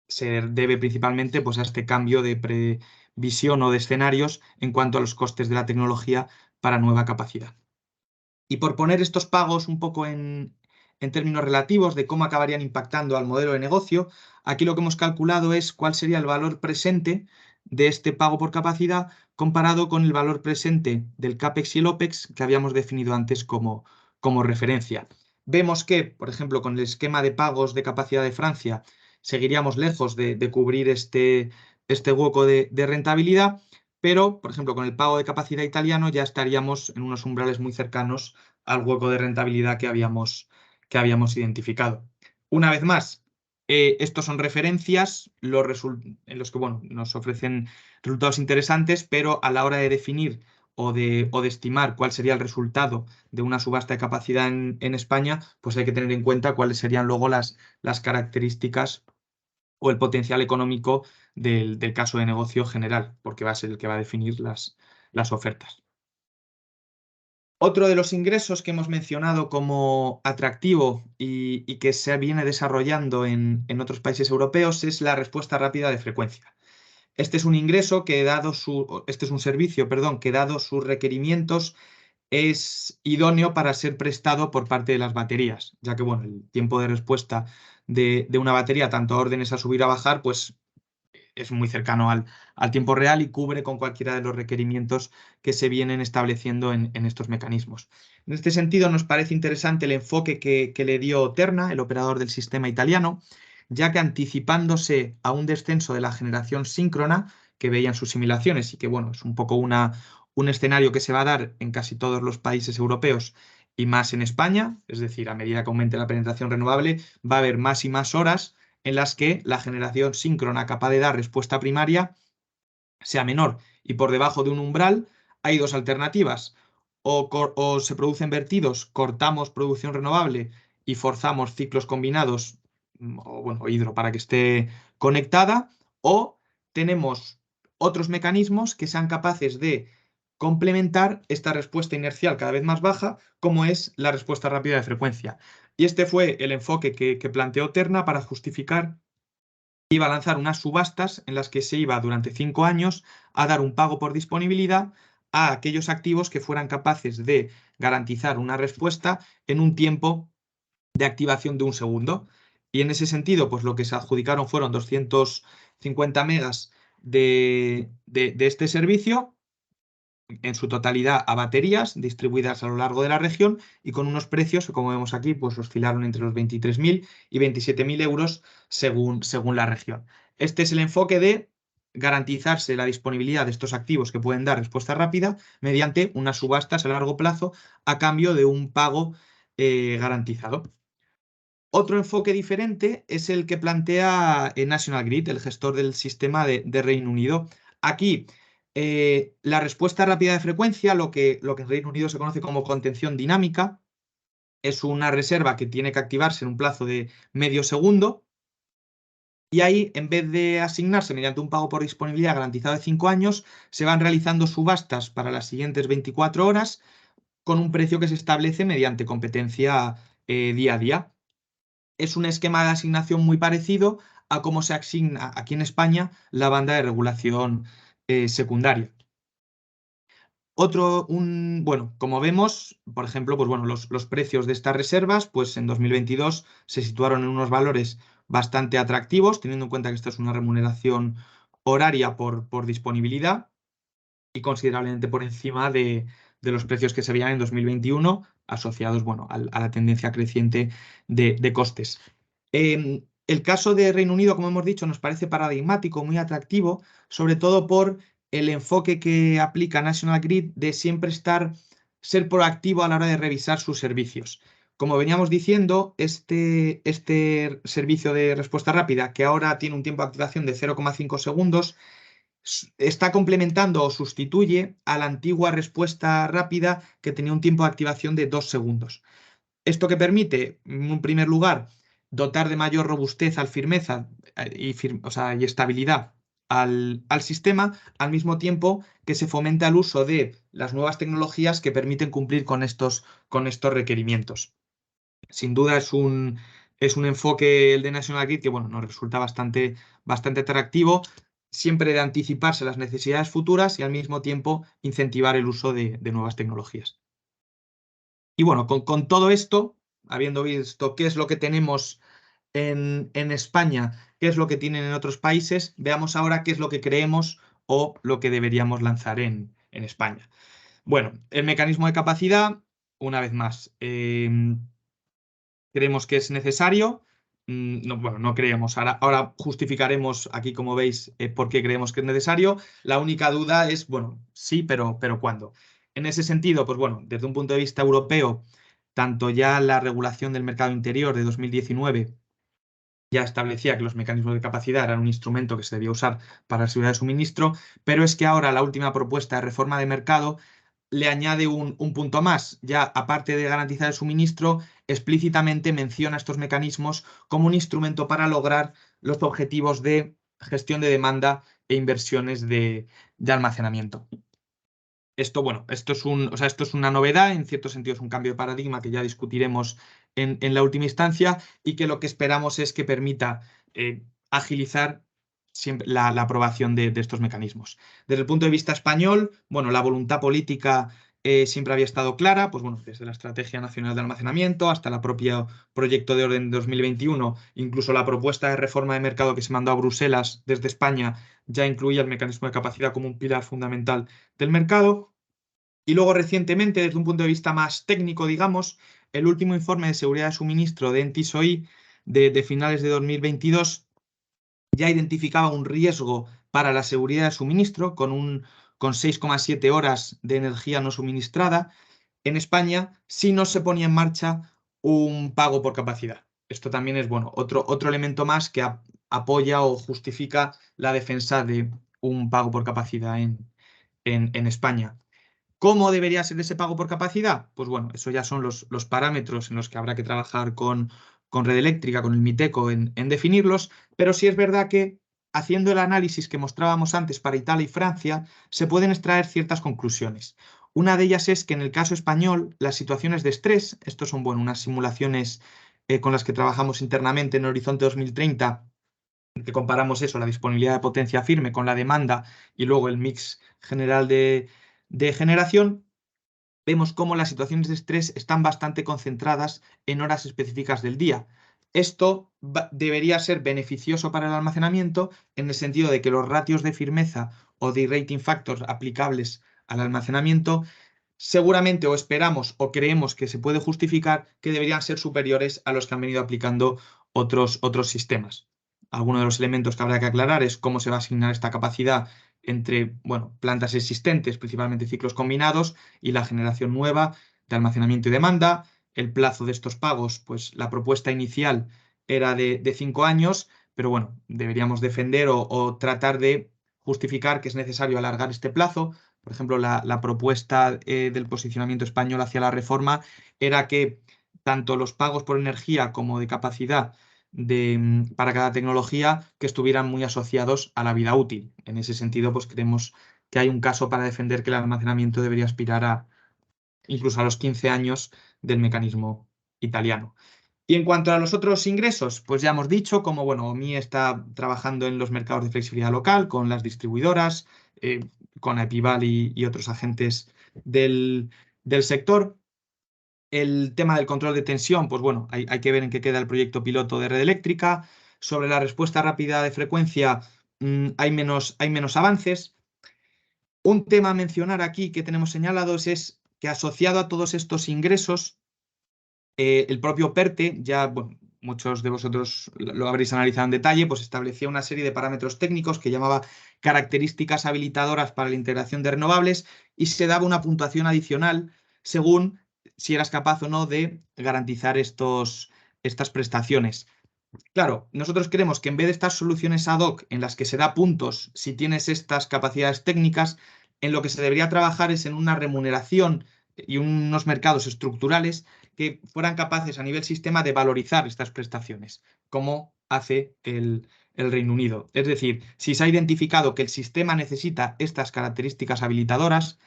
Speaker 2: se debe principalmente pues, a este cambio de previsión o de escenarios en cuanto a los costes de la tecnología para nueva capacidad. Y por poner estos pagos un poco en términos relativos de cómo acabarían impactando al modelo de negocio, aquí lo que hemos calculado es cuál sería el valor presente de este pago por capacidad comparado con el valor presente del CAPEX y el OPEX que habíamos definido antes como referencia. Vemos que, por ejemplo, con el esquema de pagos de capacidad de Francia, seguiríamos lejos de cubrir este hueco de rentabilidad, pero, por ejemplo, con el pago de capacidad italiano ya estaríamos en unos umbrales muy cercanos al hueco de rentabilidad que habíamos identificado. Una vez más, estos son referencias en los que bueno, nos ofrecen resultados interesantes, pero a la hora de definir o de estimar cuál sería el resultado de una subasta de capacidad en España, pues hay que tener en cuenta cuáles serían luego las características o el potencial económico del caso de negocio general, porque va a ser el que va a definir las ofertas. Otro de los ingresos que hemos mencionado como atractivo y que se viene desarrollando en otros países europeos es la respuesta rápida de frecuencia. Este es un ingreso este es un servicio, perdón, que dado sus requerimientos es idóneo para ser prestado por parte de las baterías, ya que bueno, el tiempo de respuesta de una batería, tanto a órdenes a subir o a bajar, pues es muy cercano al tiempo real y cubre con cualquiera de los requerimientos que se vienen estableciendo en estos mecanismos. En este sentido, nos parece interesante el enfoque que le dio Terna, el operador del sistema italiano, ya que anticipándose a un descenso de la generación síncrona que veían sus simulaciones y que bueno, es un poco un escenario que se va a dar en casi todos los países europeos y más en España, es decir, a medida que aumente la penetración renovable, va a haber más y más horas en las que la generación síncrona capaz de dar respuesta primaria sea menor. Y por debajo de un umbral hay dos alternativas. O se producen vertidos, cortamos producción renovable y forzamos ciclos combinados, o bueno, hidro para que esté conectada, o tenemos otros mecanismos que sean capaces de complementar esta respuesta inercial cada vez más baja, como es la respuesta rápida de frecuencia. Y este fue el enfoque que planteó Terna para justificar que iba a lanzar unas subastas en las que se iba durante 5 años a dar un pago por disponibilidad a aquellos activos que fueran capaces de garantizar una respuesta en un tiempo de activación de un segundo. Y en ese sentido, pues lo que se adjudicaron fueron 250 megas de este servicio en su totalidad a baterías distribuidas a lo largo de la región y con unos precios que, como vemos aquí, pues oscilaron entre los 23.000 y 27.000 euros según la región. Este es el enfoque de garantizarse la disponibilidad de estos activos que pueden dar respuesta rápida mediante unas subastas a largo plazo a cambio de un pago garantizado. Otro enfoque diferente es el que plantea National Grid, el gestor del sistema de Reino Unido. Aquí, la respuesta rápida de frecuencia, lo que en Reino Unido se conoce como contención dinámica, es una reserva que tiene que activarse en un plazo de medio segundo. Y ahí, en vez de asignarse mediante un pago por disponibilidad garantizado de 5 años, se van realizando subastas para las siguientes 24 horas con un precio que se establece mediante competencia día a día. Es un esquema de asignación muy parecido a cómo se asigna aquí en España la banda de regulación secundaria. Bueno, como vemos, por ejemplo, pues bueno, los precios de estas reservas, pues en 2022 se situaron en unos valores bastante atractivos, teniendo en cuenta que esto es una remuneración horaria por disponibilidad y considerablemente por encima de los precios que se veían en 2021, asociados, bueno, a la tendencia creciente de costes. El caso de Reino Unido, como hemos dicho, nos parece paradigmático, muy atractivo, sobre todo por el enfoque que aplica National Grid de siempre ser proactivo a la hora de revisar sus servicios. Como veníamos diciendo, este servicio de respuesta rápida, que ahora tiene un tiempo de activación de 0,5 segundos, está complementando o sustituye a la antigua respuesta rápida que tenía un tiempo de activación de 2 segundos. Esto que permite, en un primer lugar, dotar de mayor robustez al firmeza y estabilidad al sistema, al mismo tiempo que se fomenta el uso de las nuevas tecnologías que permiten cumplir con estos requerimientos. Sin duda es un enfoque, el de National Grid, que bueno, nos resulta bastante atractivo, siempre de anticiparse a las necesidades futuras y al mismo tiempo incentivar el uso de nuevas tecnologías. Y bueno, con todo esto, habiendo visto qué es lo que tenemos en España, qué es lo que tienen en otros países, veamos ahora qué es lo que creemos o lo que deberíamos lanzar en España. Bueno, el mecanismo de capacidad, una vez más, creemos que es necesario. No, bueno, no creemos. Ahora justificaremos aquí, como veis, por qué creemos que es necesario. La única duda es, bueno, sí, pero ¿cuándo? En ese sentido, pues bueno, desde un punto de vista europeo, tanto ya la regulación del mercado interior de 2019 ya establecía que los mecanismos de capacidad eran un instrumento que se debía usar para la seguridad de suministro, pero es que ahora la última propuesta de reforma de mercado le añade un punto más. Ya, aparte de garantizar el suministro, explícitamente menciona estos mecanismos como un instrumento para lograr los objetivos de gestión de demanda e inversiones de almacenamiento. Esto, bueno, esto es una novedad, en cierto sentido es un cambio de paradigma que ya discutiremos en la última instancia y que lo que esperamos es que permita agilizar siempre la aprobación de estos mecanismos. Desde el punto de vista español, bueno, la voluntad política siempre había estado clara, pues bueno, desde la Estrategia Nacional de Almacenamiento hasta el propio Proyecto de Orden de 2021, incluso la propuesta de reforma de mercado que se mandó a Bruselas desde España ya incluía el mecanismo de capacidad como un pilar fundamental del mercado. Y luego recientemente, desde un punto de vista más técnico, digamos, el último informe de seguridad de suministro de ENTISOI de finales de 2022 ya identificaba un riesgo para la seguridad de suministro con 6,7 horas de energía no suministrada en España si no se ponía en marcha un pago por capacidad. Esto también es, bueno, otro elemento más que apoya o justifica la defensa de un pago por capacidad en España. ¿Cómo debería ser ese pago por capacidad? Pues bueno, eso ya son los parámetros en los que habrá que trabajar con Red Eléctrica, con el MITECO en definirlos, pero sí es verdad que haciendo el análisis que mostrábamos antes para Italia y Francia, se pueden extraer ciertas conclusiones. Una de ellas es que en el caso español, las situaciones de estrés, estos son bueno, unas simulaciones con las que trabajamos internamente en Horizonte 2030, que comparamos eso, la disponibilidad de potencia firme con la demanda y luego el mix general de generación, vemos cómo las situaciones de estrés están bastante concentradas en horas específicas del día. Esto debería ser beneficioso para el almacenamiento en el sentido de que los ratios de firmeza o de rating factors aplicables al almacenamiento seguramente o esperamos o creemos que se puede justificar que deberían ser superiores a los que han venido aplicando otros sistemas. Algunos de los elementos que habrá que aclarar es cómo se va a asignar esta capacidad entre, bueno, plantas existentes, principalmente ciclos combinados, y la generación nueva de almacenamiento y demanda. El plazo de estos pagos, pues la propuesta inicial era de 5 años, pero bueno, deberíamos defender o tratar de justificar que es necesario alargar este plazo. Por ejemplo, la propuesta del posicionamiento español hacia la reforma era que tanto los pagos por energía como de capacidad para cada tecnología que estuvieran muy asociados a la vida útil. En ese sentido, pues creemos que hay un caso para defender que el almacenamiento debería aspirar incluso a los 15 años del mecanismo italiano. Y en cuanto a los otros ingresos, pues ya hemos dicho, como bueno, OMI está trabajando en los mercados de flexibilidad local con las distribuidoras, con Epival y otros agentes del sector. El tema del control de tensión, pues bueno, hay que ver en qué queda el proyecto piloto de Red Eléctrica. Sobre la respuesta rápida de frecuencia, hay menos avances. Un tema a mencionar aquí que tenemos señalados es que asociado a todos estos ingresos, el propio PERTE, ya bueno, muchos de vosotros lo habréis analizado en detalle, pues establecía una serie de parámetros técnicos que llamaba características habilitadoras para la integración de renovables y se daba una puntuación adicional según si eras capaz o no de garantizar estas prestaciones. Claro, nosotros creemos que en vez de estas soluciones ad hoc en las que se da puntos si tienes estas capacidades técnicas, en lo que se debería trabajar es en una remuneración y unos mercados estructurales que fueran capaces a nivel sistema de valorizar estas prestaciones, como hace el Reino Unido. Es decir, si se ha identificado que el sistema necesita estas características habilitadoras,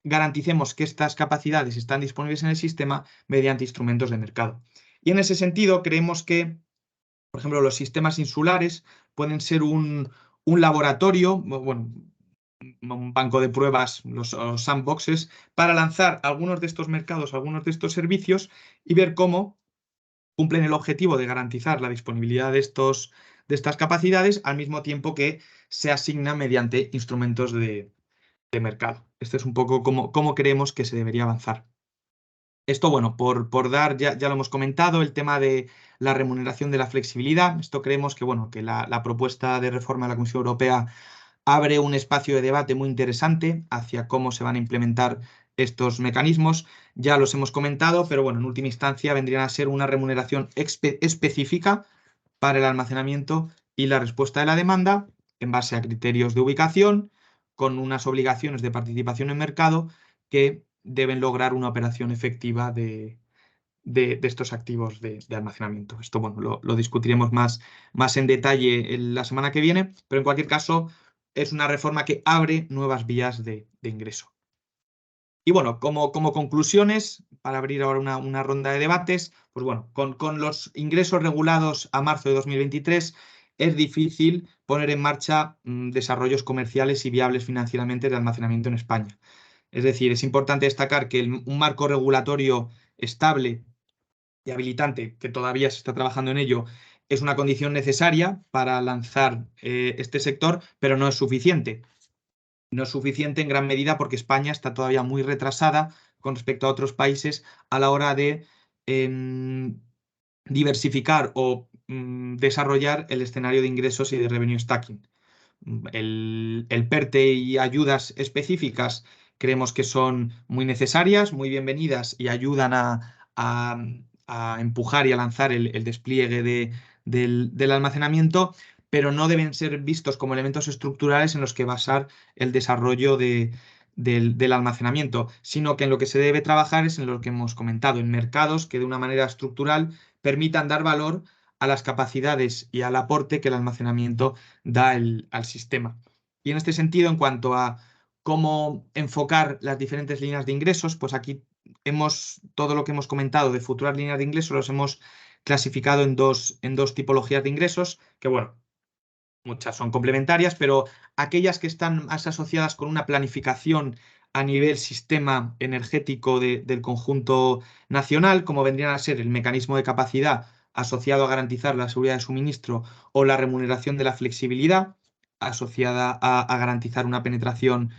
Speaker 2: garanticemos que estas capacidades están disponibles en el sistema mediante instrumentos de mercado. Y en ese sentido, creemos que por ejemplo, los sistemas insulares pueden ser un laboratorio, bueno, un banco de pruebas, los sandboxes, para lanzar algunos de estos mercados, algunos de estos servicios y ver cómo cumplen el objetivo de garantizar la disponibilidad de estas capacidades al mismo tiempo que se asignan mediante instrumentos de mercado. Este es un poco cómo creemos que se debería avanzar. Esto, bueno, por dar, ya lo hemos comentado, el tema de la remuneración de la flexibilidad. Esto creemos que, bueno, que la propuesta de reforma de la Comisión Europea abre un espacio de debate muy interesante hacia cómo se van a implementar estos mecanismos. Ya los hemos comentado, pero bueno, en última instancia vendrían a ser una remuneración específica para el almacenamiento y la respuesta de la demanda en base a criterios de ubicación, con unas obligaciones de participación en mercado que deben lograr una operación efectiva de estos activos de almacenamiento. Esto, bueno, lo discutiremos más en detalle la semana que viene, pero en cualquier caso es una reforma que abre nuevas vías de ingreso. Y bueno, como conclusiones, para abrir ahora una ronda de debates, pues bueno, con los ingresos regulados a marzo de 2023 es difícil poner en marcha desarrollos comerciales y viables financieramente de almacenamiento en España. Es decir, es importante destacar que un marco regulatorio estable y habilitante, que todavía se está trabajando en ello, es una condición necesaria para lanzar este sector, pero no es suficiente. No es suficiente en gran medida porque España está todavía muy retrasada con respecto a otros países a la hora de diversificar o desarrollar el escenario de ingresos y de revenue stacking. El PERTE y ayudas específicas creemos que son muy necesarias, muy bienvenidas y ayudan a empujar y a lanzar el despliegue del almacenamiento, pero no deben ser vistos como elementos estructurales en los que basar el desarrollo del almacenamiento, sino que en lo que se debe trabajar es en lo que hemos comentado, en mercados que de una manera estructural permitan dar valor a las capacidades y al aporte que el almacenamiento da al sistema. Y en este sentido, en cuanto a cómo enfocar las diferentes líneas de ingresos, pues aquí todo lo que hemos comentado de futuras líneas de ingresos los hemos clasificado en dos tipologías de ingresos, que bueno, muchas son complementarias, pero aquellas que están más asociadas con una planificación a nivel sistema energético del conjunto nacional, como vendrían a ser el mecanismo de capacidad asociado a garantizar la seguridad de suministro o la remuneración de la flexibilidad asociada a garantizar una penetración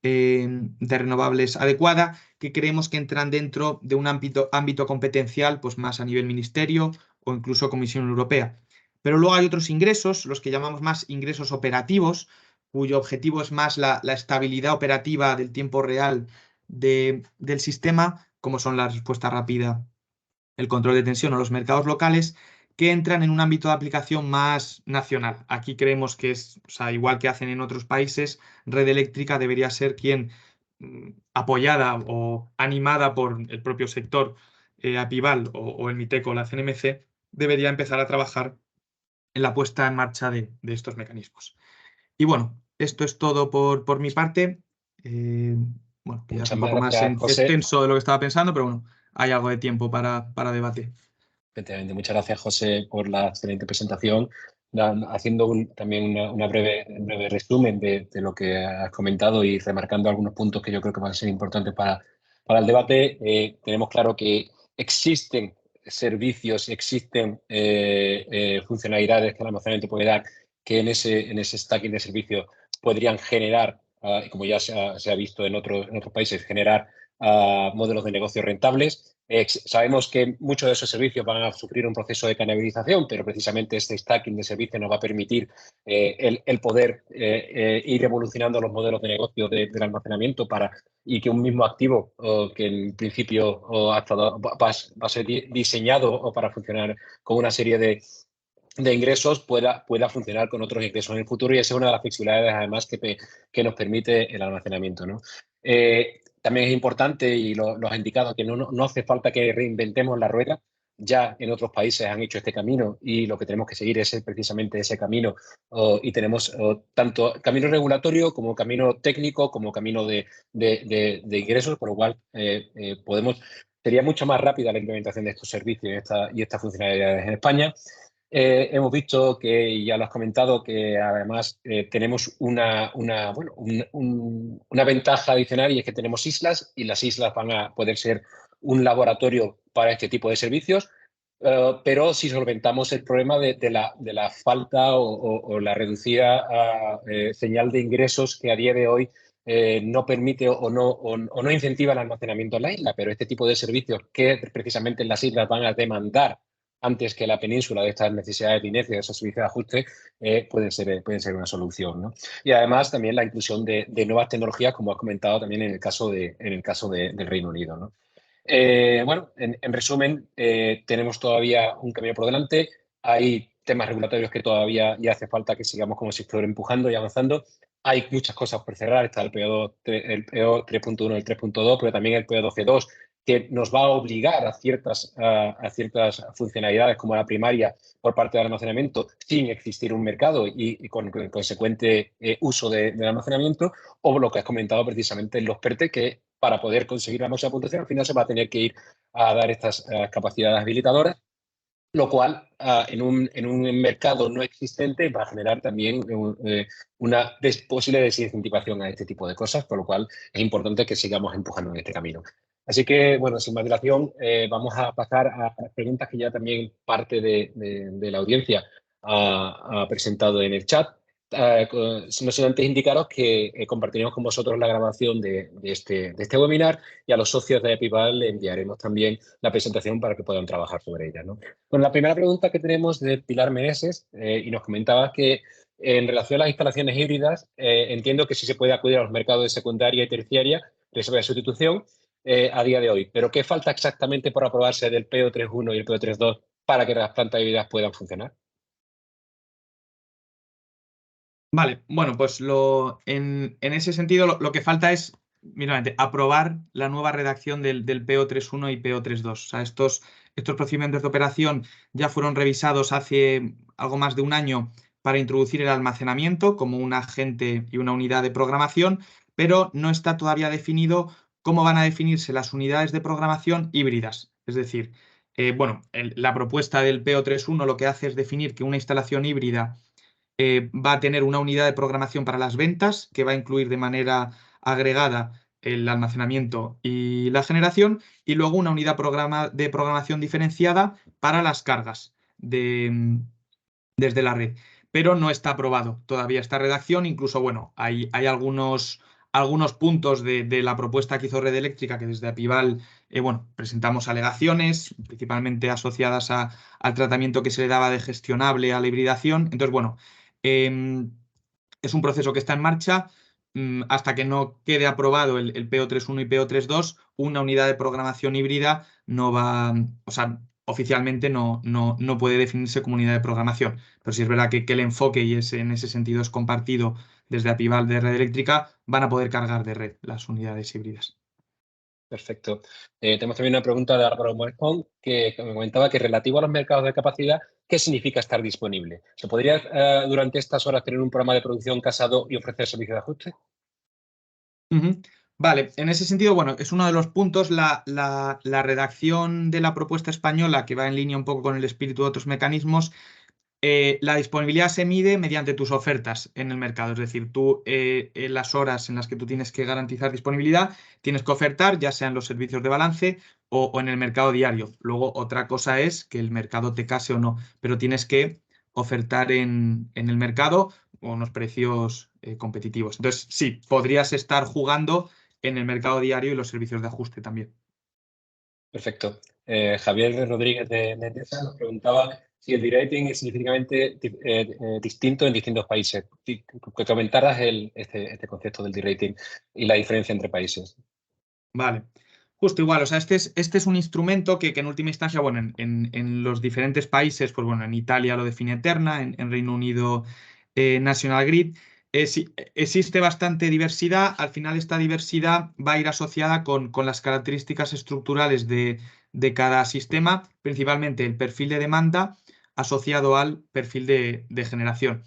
Speaker 2: de renovables adecuada, que creemos que entran dentro de un ámbito competencial pues más a nivel ministerio o incluso Comisión Europea. Pero luego hay otros ingresos, los que llamamos más ingresos operativos, cuyo objetivo es más la estabilidad operativa del tiempo real del sistema, como son la respuesta rápida, el control de tensión o los mercados locales, que entran en un ámbito de aplicación más nacional. Aquí creemos que es, o sea, igual que hacen en otros países, Red Eléctrica debería ser quien, apoyada o animada por el propio sector, Apival o el MITECO o la CNMC, debería empezar a trabajar en la puesta en marcha de estos mecanismos. Y bueno, esto es todo por mi parte. Bueno, quizás
Speaker 1: Muchas
Speaker 2: un
Speaker 1: más
Speaker 2: poco más
Speaker 1: gracias, José.
Speaker 2: extenso de lo que estaba pensando, pero bueno, hay algo de tiempo para debate.
Speaker 1: Efectivamente, muchas gracias, José, por la excelente presentación, haciendo también un breve resumen de lo que has comentado y remarcando algunos puntos que yo creo que van a ser importantes para el debate. Tenemos claro que existen servicios, existen funcionalidades que el almacenamiento puede dar que en ese stacking de servicios podrían generar, como ya se ha visto en otros países, generar modelos de negocio rentables. Sabemos que muchos de esos servicios van a sufrir un proceso de canibalización, pero precisamente este stacking de servicios nos va a permitir el poder ir evolucionando los modelos de negocio del almacenamiento y que un mismo activo que en principio va a ser diseñado para funcionar con una serie de ingresos pueda funcionar con otros ingresos en el futuro, y esa es una de las flexibilidades además que nos permite el almacenamiento, ¿no? También es importante, y lo has indicado, que no hace falta que reinventemos la rueda. Ya en otros países han hecho este camino y lo que tenemos que seguir es precisamente ese camino. Y tenemos tanto camino regulatorio como camino técnico, como camino de ingresos, por lo cual sería mucho más rápida la implementación de estos servicios y estas funcionalidades en España. Hemos visto que, y ya lo has comentado, que además tenemos bueno, una ventaja adicional y es que tenemos islas y las islas van a poder ser un laboratorio para este tipo de servicios, pero si solventamos el problema de la falta o la reducida señal de ingresos que a día de hoy no permite o no incentiva el almacenamiento en la isla, pero este tipo de servicios que precisamente en las islas van a demandar antes que la península de estas necesidades de inercia, de esos servicios de ajuste, pueden ser una solución, ¿no? Y además también la inclusión de nuevas tecnologías, como has comentado también en el caso, del Reino Unido, ¿no? Bueno, en resumen, tenemos todavía un camino por delante. Hay temas regulatorios que todavía ya hace falta que sigamos como sector empujando y avanzando. Hay muchas cosas por cerrar. Está el PO2, el PO 3.1 y el 3.2, pero también el PO 12.2, que nos va a obligar a ciertas funcionalidades como la primaria por parte del almacenamiento sin existir un mercado y con el consecuente uso del almacenamiento, o lo que has comentado precisamente en los PERTE, que para poder conseguir la máxima puntuación al final se va a tener que ir a dar estas capacidades habilitadoras, lo cual en un mercado no existente va a generar también una posible desincentivación a este tipo de cosas, por lo cual es importante que sigamos empujando en este camino. Así que, bueno, sin más dilación, vamos a pasar a las preguntas que ya también parte de la audiencia ha presentado en el chat. No sin antes indicaros que compartiremos con vosotros la grabación de este webinar y a los socios de Epival le enviaremos también la presentación para que puedan trabajar sobre ella, ¿no? Bueno, la primera pregunta que tenemos de Pilar Meneses y nos comentaba que en relación a las instalaciones híbridas, entiendo que sí se puede acudir a los mercados de secundaria y terciaria, reserva de sustitución, a día de hoy. Pero ¿qué falta exactamente por aprobarse del PO 3.1 y el PO 3.2 para que las plantas híbridas puedan funcionar?
Speaker 2: Vale, bueno, pues en ese sentido lo que falta es, míramente, aprobar la nueva redacción del PO 3.1 y PO 3.2. O sea, estos procedimientos de operación ya fueron revisados hace algo más de un año para introducir el almacenamiento como un agente y una unidad de programación, pero no está todavía definido cómo van a definirse las unidades de programación híbridas. Es decir, bueno, la propuesta del PO 3.1 lo que hace es definir que una instalación híbrida va a tener una unidad de programación para las ventas que va a incluir de manera agregada el almacenamiento y la generación, y luego una unidad de programación diferenciada para las cargas desde la red. Pero no está aprobado todavía esta redacción. Incluso, bueno, hay algunos puntos de la propuesta que hizo Red Eléctrica que desde Apival, bueno, presentamos alegaciones, principalmente asociadas al tratamiento que se le daba de gestionable a la hibridación. Entonces, bueno, es un proceso que está en marcha. Hasta que no quede aprobado el PO 3.1 y PO 3.2, una unidad de programación híbrida no va, o sea, oficialmente no puede definirse como unidad de programación. Pero sí es verdad que el enfoque y en ese sentido es compartido desde Apival de Red Eléctrica, van a poder cargar de red las unidades híbridas.
Speaker 1: Perfecto. Tenemos también una pregunta de Álvaro Morejón que me comentaba que relativo a los mercados de capacidad, ¿qué significa estar disponible? ¿Se podría durante estas horas tener un programa de producción casado y ofrecer servicio de ajuste?
Speaker 2: Vale, en ese sentido, bueno, es uno de los puntos, la redacción de la propuesta española, que va en línea un poco con el espíritu de otros mecanismos. La disponibilidad se mide mediante tus ofertas en el mercado, es decir, tú en las horas en las que tú tienes que garantizar disponibilidad, tienes que ofertar, ya sean los servicios de balance o en el mercado diario. Luego, otra cosa es que el mercado te case o no, pero tienes que ofertar en el mercado a unos precios competitivos. Entonces, sí, podrías estar jugando en el mercado diario y los servicios de ajuste también.
Speaker 1: Perfecto. Javier Rodríguez de Endesa nos preguntaba si el de-rating es significativamente distinto en distintos países. Que comentaras este concepto del de-rating y la diferencia entre países.
Speaker 2: Vale. Justo igual, o sea, este es un instrumento que en última instancia, bueno, en los diferentes países, pues bueno, en Italia lo define Terna, en Reino Unido National Grid, existe bastante diversidad. Al final esta diversidad va a ir asociada con las características estructurales de cada sistema, principalmente el perfil de demanda asociado al perfil de generación.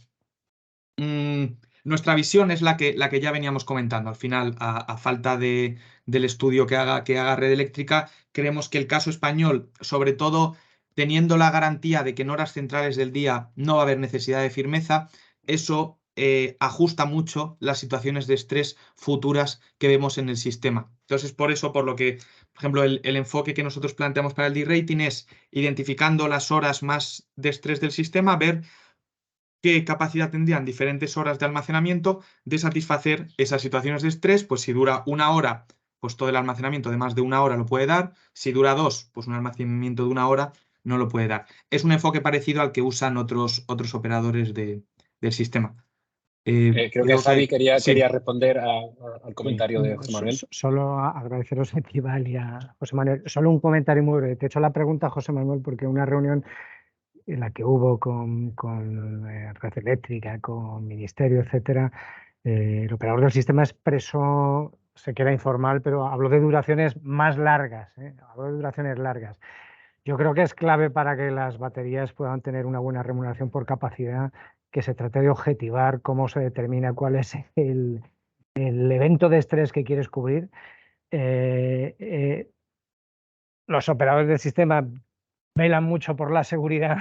Speaker 2: Nuestra visión es la que ya veníamos comentando. Al final, a falta del estudio que haga Red Eléctrica, creemos que el caso español, sobre todo teniendo la garantía de que en horas centrales del día no va a haber necesidad de firmeza, eso ajusta mucho las situaciones de estrés futuras que vemos en el sistema. Entonces, por eso, por lo que, por ejemplo, el enfoque que nosotros planteamos para el D-Rating es identificando las horas más de estrés del sistema, ver qué capacidad tendrían diferentes horas de almacenamiento de satisfacer esas situaciones de estrés. Pues si dura 1 hora, pues todo el almacenamiento de más de 1 hora lo puede dar. Si dura 2, pues un almacenamiento de 1 hora no lo puede dar. Es un enfoque parecido al que usan otros operadores del sistema.
Speaker 1: Creo que Javi quería
Speaker 2: sí.
Speaker 1: responder al
Speaker 3: Sí,
Speaker 1: comentario de José Manuel.
Speaker 3: solo agradeceros a Etibal y a José Manuel. Solo un comentario muy breve. Te he hecho la pregunta a José Manuel porque una reunión en la que hubo con Red Eléctrica, con Ministerio, etcétera, el operador del sistema expresó, sé que era informal, pero habló de duraciones más largas, habló de duraciones largas. Yo creo que es clave para que las baterías puedan tener una buena remuneración por capacidad, que se trate de objetivar cómo se determina cuál es el evento de estrés que quieres cubrir. Los operadores del sistema velan mucho por la seguridad,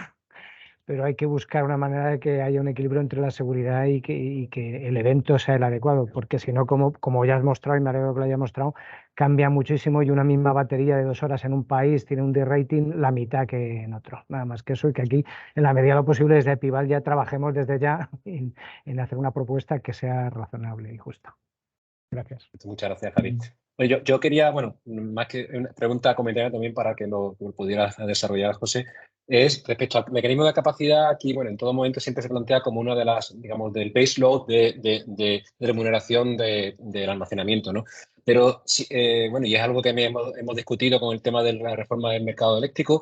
Speaker 3: pero hay que buscar una manera de que haya un equilibrio entre la seguridad y que el evento sea el adecuado, porque si no, como ya has mostrado, y me alegro que lo hayas mostrado, cambia muchísimo y una misma batería de 2 horas en un país tiene un D-rating la mitad que en otro. Nada más que eso, y que aquí, en la medida de lo posible, desde Epival ya trabajemos desde ya en hacer una propuesta que sea razonable y justa. Gracias.
Speaker 1: Muchas gracias, Javi. Yo quería, bueno, más que una pregunta, comentario también para que lo pudiera desarrollar José, es respecto al mecanismo de capacidad. Aquí, bueno, en todo momento siempre se plantea como una de las, digamos, del base load de remuneración del almacenamiento, ¿no? Pero, bueno, y es algo que hemos discutido con el tema de la reforma del mercado eléctrico,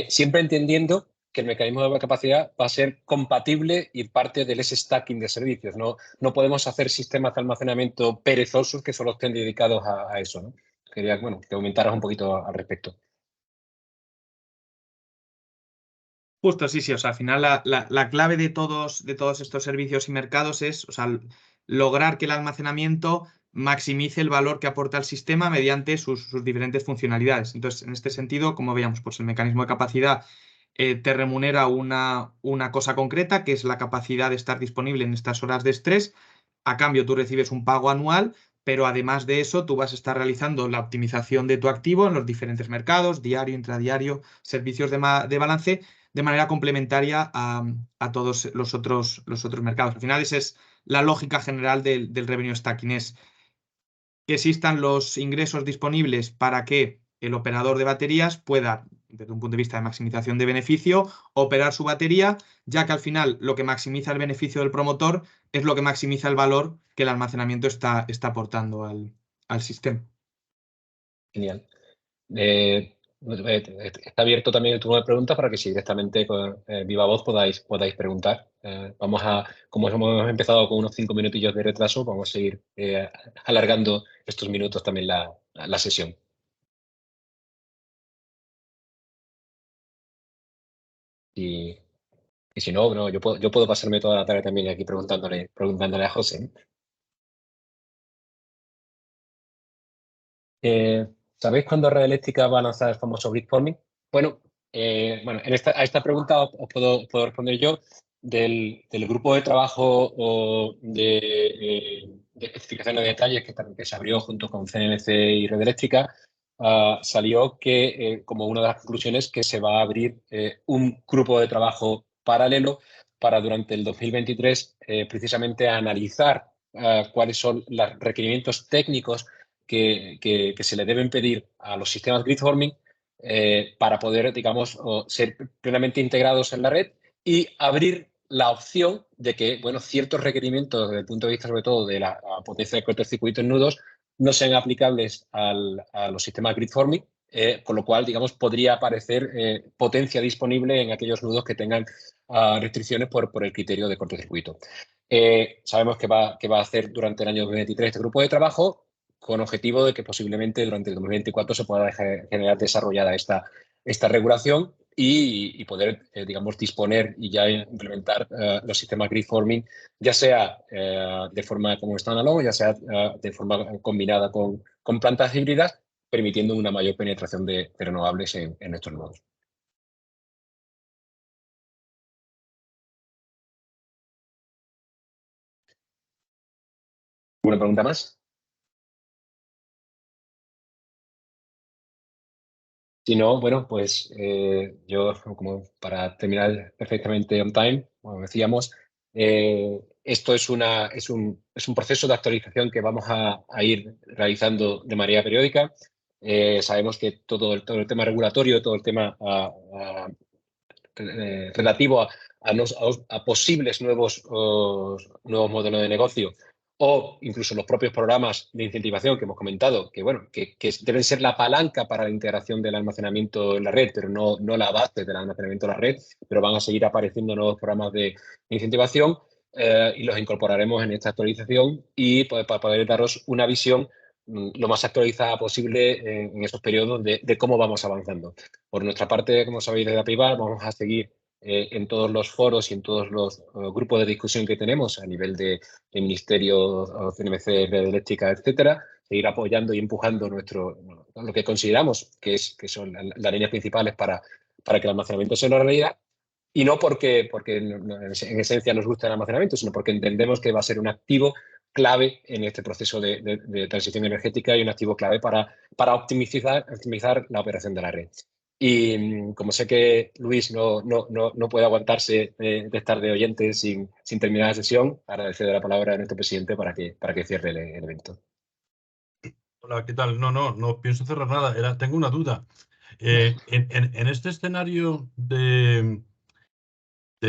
Speaker 1: siempre entendiendo que el mecanismo de capacidad va a ser compatible y parte del S-stacking de servicios. No podemos hacer sistemas de almacenamiento perezosos que solo estén dedicados a eso, ¿no? Quería, bueno, que comentaras un poquito al respecto.
Speaker 2: Justo, sí, sí. O sea, al final la clave de todos estos servicios y mercados es, o sea, lograr que el almacenamiento maximice el valor que aporta al sistema mediante sus diferentes funcionalidades. Entonces, en este sentido, como veíamos, pues el mecanismo de capacidad te remunera una cosa concreta, que es la capacidad de estar disponible en estas horas de estrés. A cambio, tú recibes un pago anual, pero además de eso, tú vas a estar realizando la optimización de tu activo en los diferentes mercados, diario, intradiario, servicios de balance, de manera complementaria a todos los otros mercados. Al final, esa es la lógica general del revenue stacking, es que existan los ingresos disponibles para que el operador de baterías pueda, desde un punto de vista de maximización de beneficio, operar su batería, ya que al final lo que maximiza el beneficio del promotor es lo que maximiza el valor que el almacenamiento está aportando al sistema.
Speaker 1: Genial. Está abierto también el turno de preguntas para que si directamente con viva voz podáis preguntar. Como hemos empezado con unos 5 minutillos de retraso, vamos a seguir alargando estos minutos también la sesión. Y si no, yo puedo pasarme toda la tarde también aquí preguntándole a José. ¿Sabéis cuándo Red Eléctrica va a lanzar el famoso grid-forming? Bueno, a esta pregunta os puedo responder yo. Del grupo de trabajo de especificaciones de detalles que se abrió junto con CNMC y Red Eléctrica, salió que como una de las conclusiones que se va a abrir un grupo de trabajo paralelo para durante el 2023 precisamente analizar cuáles son los requerimientos técnicos que se le deben pedir a los sistemas grid-forming para poder, digamos, ser plenamente integrados en la red y abrir la opción de que, bueno, ciertos requerimientos desde el punto de vista sobre todo de la potencia de cortocircuito en nudos no sean aplicables a los sistemas grid-forming, con lo cual, digamos, podría aparecer potencia disponible en aquellos nudos que tengan restricciones por el criterio de cortocircuito. Sabemos que va a hacer durante el año 2023 este grupo de trabajo, con objetivo de que posiblemente durante el 2024 se pueda generar desarrollada esta regulación y poder, digamos, disponer y ya implementar los sistemas grid-forming, ya sea de forma como standalone, ya sea de forma combinada con plantas híbridas, permitiendo una mayor penetración de renovables en estos nodos. ¿Una pregunta más? Si no, bueno, pues yo, como para terminar perfectamente on time, como decíamos, esto es un proceso de actualización que vamos a ir realizando de manera periódica. Sabemos que todo el tema regulatorio, todo el tema relativo a posibles nuevos modelos de negocio, o incluso los propios programas de incentivación que hemos comentado, que, bueno, que deben ser la palanca para la integración del almacenamiento en la red, pero no la base del almacenamiento en la red, pero van a seguir apareciendo nuevos programas de incentivación, y los incorporaremos en esta actualización y para poder daros una visión lo más actualizada posible en esos periodos de cómo vamos avanzando. Por nuestra parte, como sabéis, desde APIVAL vamos a seguir en todos los foros y en todos los grupos de discusión que tenemos a nivel de Ministerio, CNMC, Red Eléctrica, etcétera, seguir apoyando y empujando lo que consideramos que son las líneas principales para que el almacenamiento sea una realidad. Y no porque en esencia nos gusta el almacenamiento, sino porque entendemos que va a ser un activo clave en este proceso de transición energética y un activo clave para optimizar la operación de la red. Y como sé que Luis no puede aguantarse de estar de oyente sin terminar la sesión, agradecer la palabra a nuestro presidente para que cierre el evento.
Speaker 4: Hola, ¿qué tal? No pienso cerrar nada. Tengo una duda. En este escenario de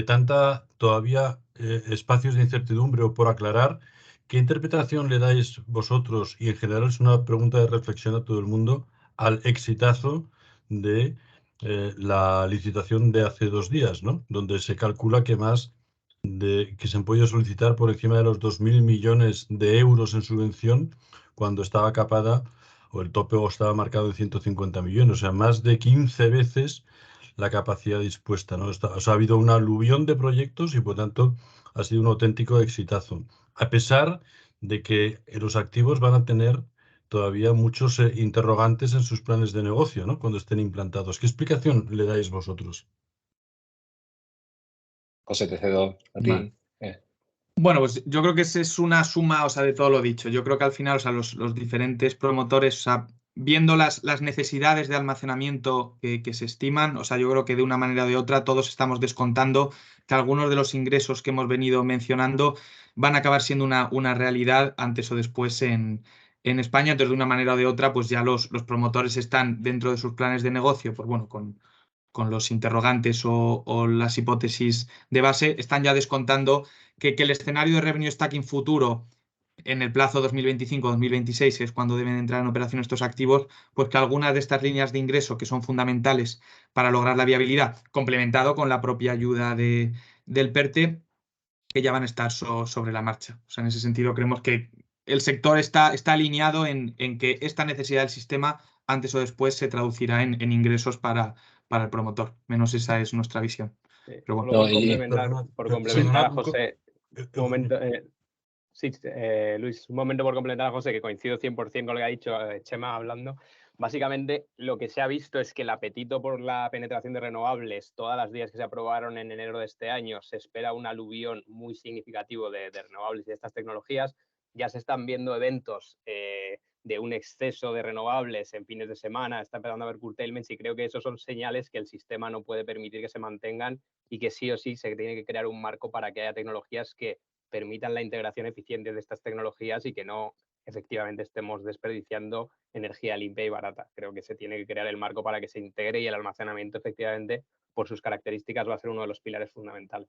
Speaker 4: tanta todavía espacios de incertidumbre o por aclarar, ¿qué interpretación le dais vosotros? Y en general es una pregunta de reflexión a todo el mundo, al exitazo de la licitación de hace 2 días, ¿no? Donde se calcula que que se han podido solicitar por encima de los 2.000 millones de euros en subvención cuando estaba capada o el tope estaba marcado en 150 millones, o sea, más de 15 veces la capacidad dispuesta, ¿no? Ha habido un aluvión de proyectos y por tanto ha sido un auténtico exitazo. A pesar de que los activos van a tener todavía muchos interrogantes en sus planes de negocio, ¿no? Cuando estén implantados. ¿Qué explicación le dais vosotros?
Speaker 1: José, te cedo a ti.
Speaker 2: Vale. Bueno, pues yo creo que es una suma, o sea, de todo lo dicho. Yo creo que al final, o sea, los diferentes promotores, o sea, viendo las necesidades de almacenamiento que se estiman, o sea, yo creo que de una manera o de otra todos estamos descontando que algunos de los ingresos que hemos venido mencionando van a acabar siendo una realidad antes o después en España. Entonces, de una manera o de otra, pues ya los promotores están dentro de sus planes de negocio, pues bueno, con los interrogantes o las hipótesis de base, están ya descontando que el escenario de revenue stacking futuro en el plazo 2025-2026, que es cuando deben entrar en operación estos activos, pues que algunas de estas líneas de ingreso que son fundamentales para lograr la viabilidad, complementado con la propia ayuda del PERTE, que ya van a estar sobre la marcha. O sea, en ese sentido creemos que el sector está alineado en que esta necesidad del sistema antes o después se traducirá en ingresos para el promotor. Menos esa es nuestra visión. Pero bueno.
Speaker 5: Solo por complementar a José, un momento, sí, Luis, un momento por complementar a José, que coincido 100% con lo que ha dicho Chema hablando. Básicamente, lo que se ha visto es que el apetito por la penetración de renovables, todas las vías que se aprobaron en enero de este año, se espera un aluvión muy significativo de renovables y de estas tecnologías. Ya se están viendo eventos de un exceso de renovables en fines de semana, está empezando a haber curtailments y creo que esos son señales que el sistema no puede permitir que se mantengan y que sí o sí se tiene que crear un marco para que haya tecnologías que permitan la integración eficiente de estas tecnologías y que no efectivamente estemos desperdiciando energía limpia y barata. Creo que se tiene que crear el marco para que se integre y el almacenamiento efectivamente por sus características va a ser uno de los pilares fundamentales.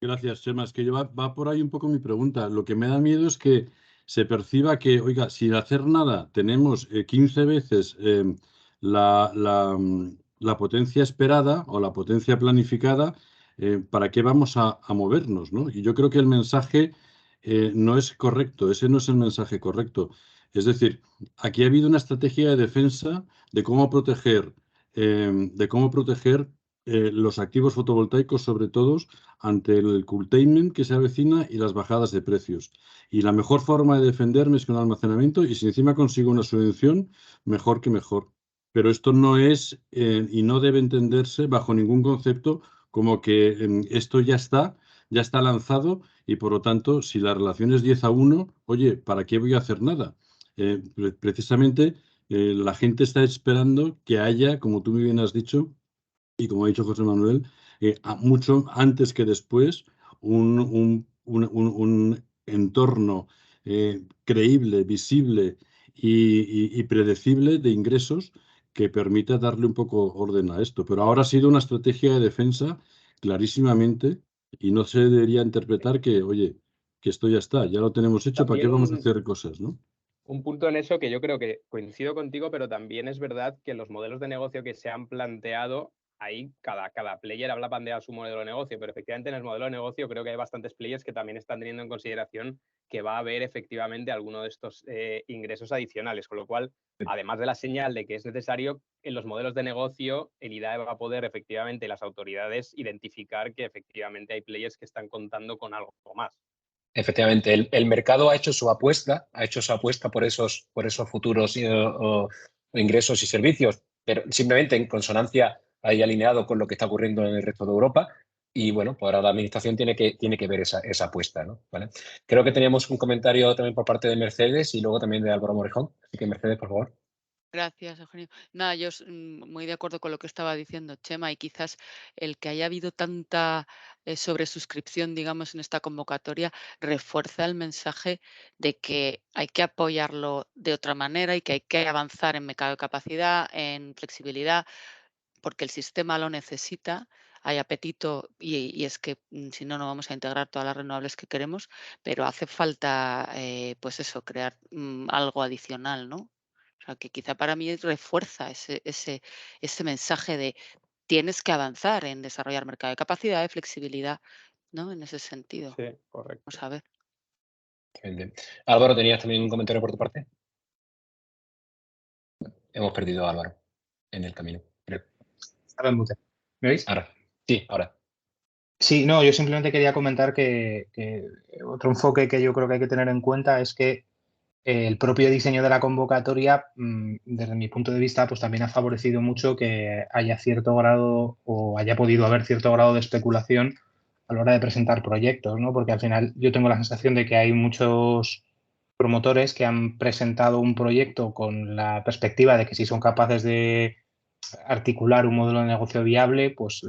Speaker 4: Gracias, Chema. Es que va por ahí un poco mi pregunta. Lo que me da miedo es que se perciba que, oiga, sin hacer nada tenemos 15 veces la potencia esperada o la potencia planificada. ¿Para qué vamos a movernos, ¿no? Y yo creo que el mensaje no es correcto, ese no es el mensaje correcto. Es decir, aquí ha habido una estrategia de defensa de cómo proteger los activos fotovoltaicos, sobre todo ante el curtailment que se avecina y las bajadas de precios. Y la mejor forma de defenderme es con almacenamiento, y si encima consigo una subvención, mejor que mejor. Pero esto no es y no debe entenderse bajo ningún concepto como que esto ya está, ya está lanzado y por lo tanto, si la relación es 10-1, oye, ¿para qué voy a hacer nada? Precisamente la gente está esperando que haya, como tú muy bien has dicho, y como ha dicho José Manuel, mucho antes que después, un entorno creíble, visible y predecible de ingresos que permita darle un poco orden a esto. Pero ahora ha sido una estrategia de defensa clarísimamente y no se debería interpretar que, oye, que esto ya está, ya lo tenemos hecho, ¿para qué vamos a hacer cosas, no?
Speaker 5: Un punto en eso que yo creo que coincido contigo, pero también es verdad que los modelos de negocio que se han planteado, ahí cada player habla planteado su modelo de negocio, pero efectivamente en el modelo de negocio creo que hay bastantes players que también están teniendo en consideración que va a haber efectivamente alguno de estos ingresos adicionales, con lo cual, además de la señal de que es necesario, en los modelos de negocio el IDAE va a poder efectivamente las autoridades identificar que efectivamente hay players que están contando con algo más.
Speaker 1: Efectivamente, el mercado ha hecho su apuesta por esos futuros ingresos y servicios, pero simplemente en consonancia ahí alineado con lo que está ocurriendo en el resto de Europa. Y bueno, pues ahora la administración tiene que ver esa apuesta, ¿no? ¿Vale? Creo que teníamos un comentario también por parte de Mercedes y luego también de Álvaro Morejón. Así que Mercedes, por favor.
Speaker 6: Gracias, Eugenio. Nada, yo muy de acuerdo con lo que estaba diciendo Chema y quizás el que haya habido tanta sobresuscripción, digamos, en esta convocatoria refuerza el mensaje de que hay que apoyarlo de otra manera y que hay que avanzar en mercado de capacidad, en flexibilidad, porque el sistema lo necesita. Hay apetito y es que si no, no vamos a integrar todas las renovables que queremos, pero hace falta, pues eso, crear algo adicional, ¿no? O sea, que quizá para mí refuerza ese mensaje de tienes que avanzar en desarrollar mercado de capacidad, de flexibilidad, ¿no? En ese sentido.
Speaker 5: Sí, correcto.
Speaker 6: Vamos a ver.
Speaker 1: Álvaro, ¿tenías también un comentario por tu parte? Hemos perdido a Álvaro en el camino.
Speaker 7: Estaba en mute. ¿Me oís?
Speaker 1: Ahora. Sí, ahora.
Speaker 7: Sí, no, yo simplemente quería comentar que otro enfoque que yo creo que hay que tener en cuenta es que el propio diseño de la convocatoria, desde mi punto de vista, pues también ha favorecido mucho que haya cierto grado o haya podido haber cierto grado de especulación a la hora de presentar proyectos, ¿no? Porque al final yo tengo la sensación de que hay muchos promotores que han presentado un proyecto con la perspectiva de que si son capaces de articular un modelo de negocio viable, pues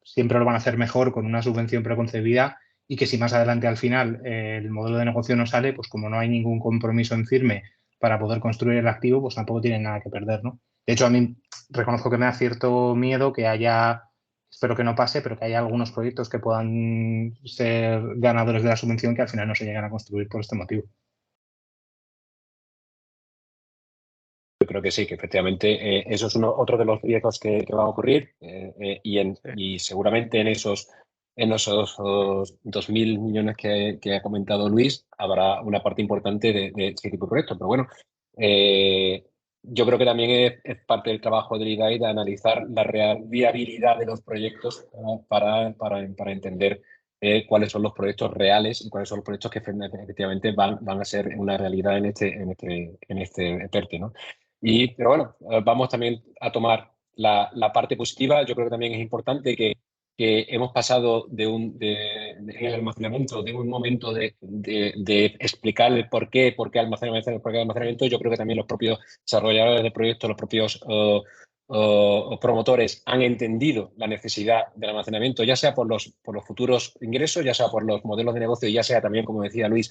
Speaker 7: siempre lo van a hacer mejor con una subvención preconcebida y que si más adelante al final el modelo de negocio no sale, pues como no hay ningún compromiso en firme para poder construir el activo, pues tampoco tienen nada que perder, ¿no? De hecho, a mí reconozco que me da cierto miedo que haya, espero que no pase, pero que haya algunos proyectos que puedan ser ganadores de la subvención que al final no se lleguen a construir por este motivo.
Speaker 1: Yo creo que sí, que efectivamente eso es otro de los riesgos que va a ocurrir y seguramente en esos 2.000 millones que ha comentado Luis habrá una parte importante de ese tipo de proyectos. Pero bueno, yo creo que también es parte del trabajo del IDAE de analizar la real viabilidad de los proyectos para entender cuáles son los proyectos reales y cuáles son los proyectos que efectivamente van a ser una realidad en este PERTE, ¿no? Pero bueno, vamos también a tomar la parte positiva. Yo creo que también es importante que hemos pasado en el almacenamiento de un momento de explicar el por qué almacenamiento. Yo creo que también los propios desarrolladores de proyectos, los propios promotores han entendido la necesidad del almacenamiento, ya sea por los futuros ingresos, ya sea por los modelos de negocio, ya sea también, como decía Luis,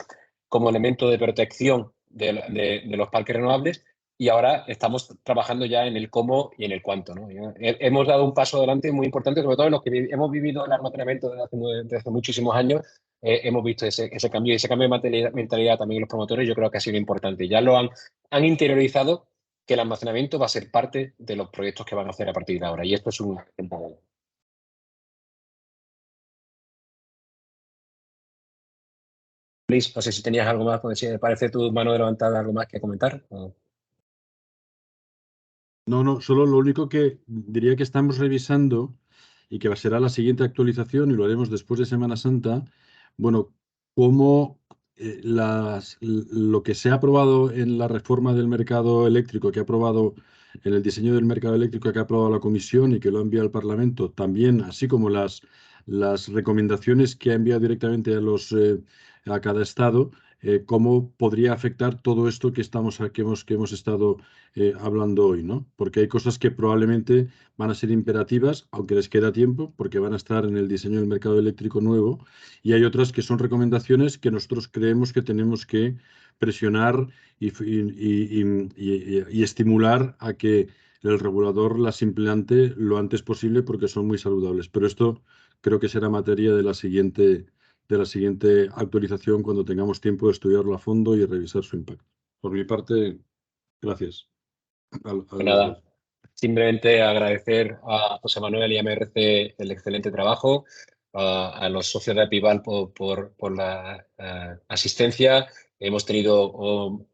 Speaker 1: como elemento de protección de los parques renovables. Y ahora estamos trabajando ya en el cómo y en el cuánto, ¿no? Hemos dado un paso adelante muy importante, sobre todo en los que hemos vivido el almacenamiento desde hace muchísimos años. Hemos visto ese cambio y ese cambio de mentalidad también en los promotores. Yo creo que ha sido importante. Ya lo han interiorizado que el almacenamiento va a ser parte de los proyectos que van a hacer a partir de ahora. Y esto es un ejemplo. Luis, no sé si tenías algo más, si me parece tu mano levantada, algo más que comentar.
Speaker 4: No, solo lo único que diría que estamos revisando y que será la siguiente actualización y lo haremos después de Semana Santa, bueno, cómo lo que se ha aprobado en la reforma del mercado eléctrico, que ha aprobado en el diseño del mercado eléctrico que ha aprobado la Comisión y que lo ha enviado al Parlamento, también, así como las las recomendaciones que ha enviado directamente a cada estado, cómo podría afectar todo esto que hemos estado hablando hoy, ¿no? Porque hay cosas que probablemente van a ser imperativas, aunque les queda tiempo, porque van a estar en el diseño del mercado eléctrico nuevo, y hay otras que son recomendaciones que nosotros creemos que tenemos que presionar y estimular a que el regulador las implante lo antes posible porque son muy saludables. Pero esto creo que será materia de la siguiente actualización cuando tengamos tiempo de estudiarlo a fondo y revisar su impacto. Por mi parte, gracias.
Speaker 1: Nada, simplemente agradecer a José Manuel y a MRC el excelente trabajo, a los socios de Apival por la asistencia. Hemos tenido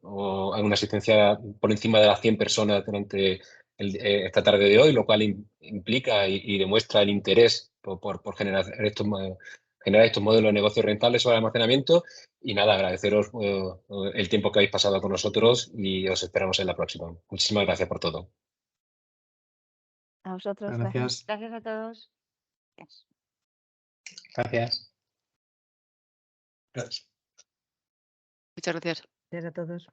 Speaker 1: una asistencia por encima de las 100 personas durante esta tarde de hoy, lo cual implica y demuestra el interés por generar estos modelos de negocio rentables sobre almacenamiento. Y nada, agradeceros el tiempo que habéis pasado con nosotros y os esperamos en la próxima. Muchísimas gracias por todo.
Speaker 8: A vosotros,
Speaker 2: Gracias.
Speaker 8: Gracias a todos.
Speaker 7: Gracias.
Speaker 6: Muchas gracias.
Speaker 8: Gracias a todos.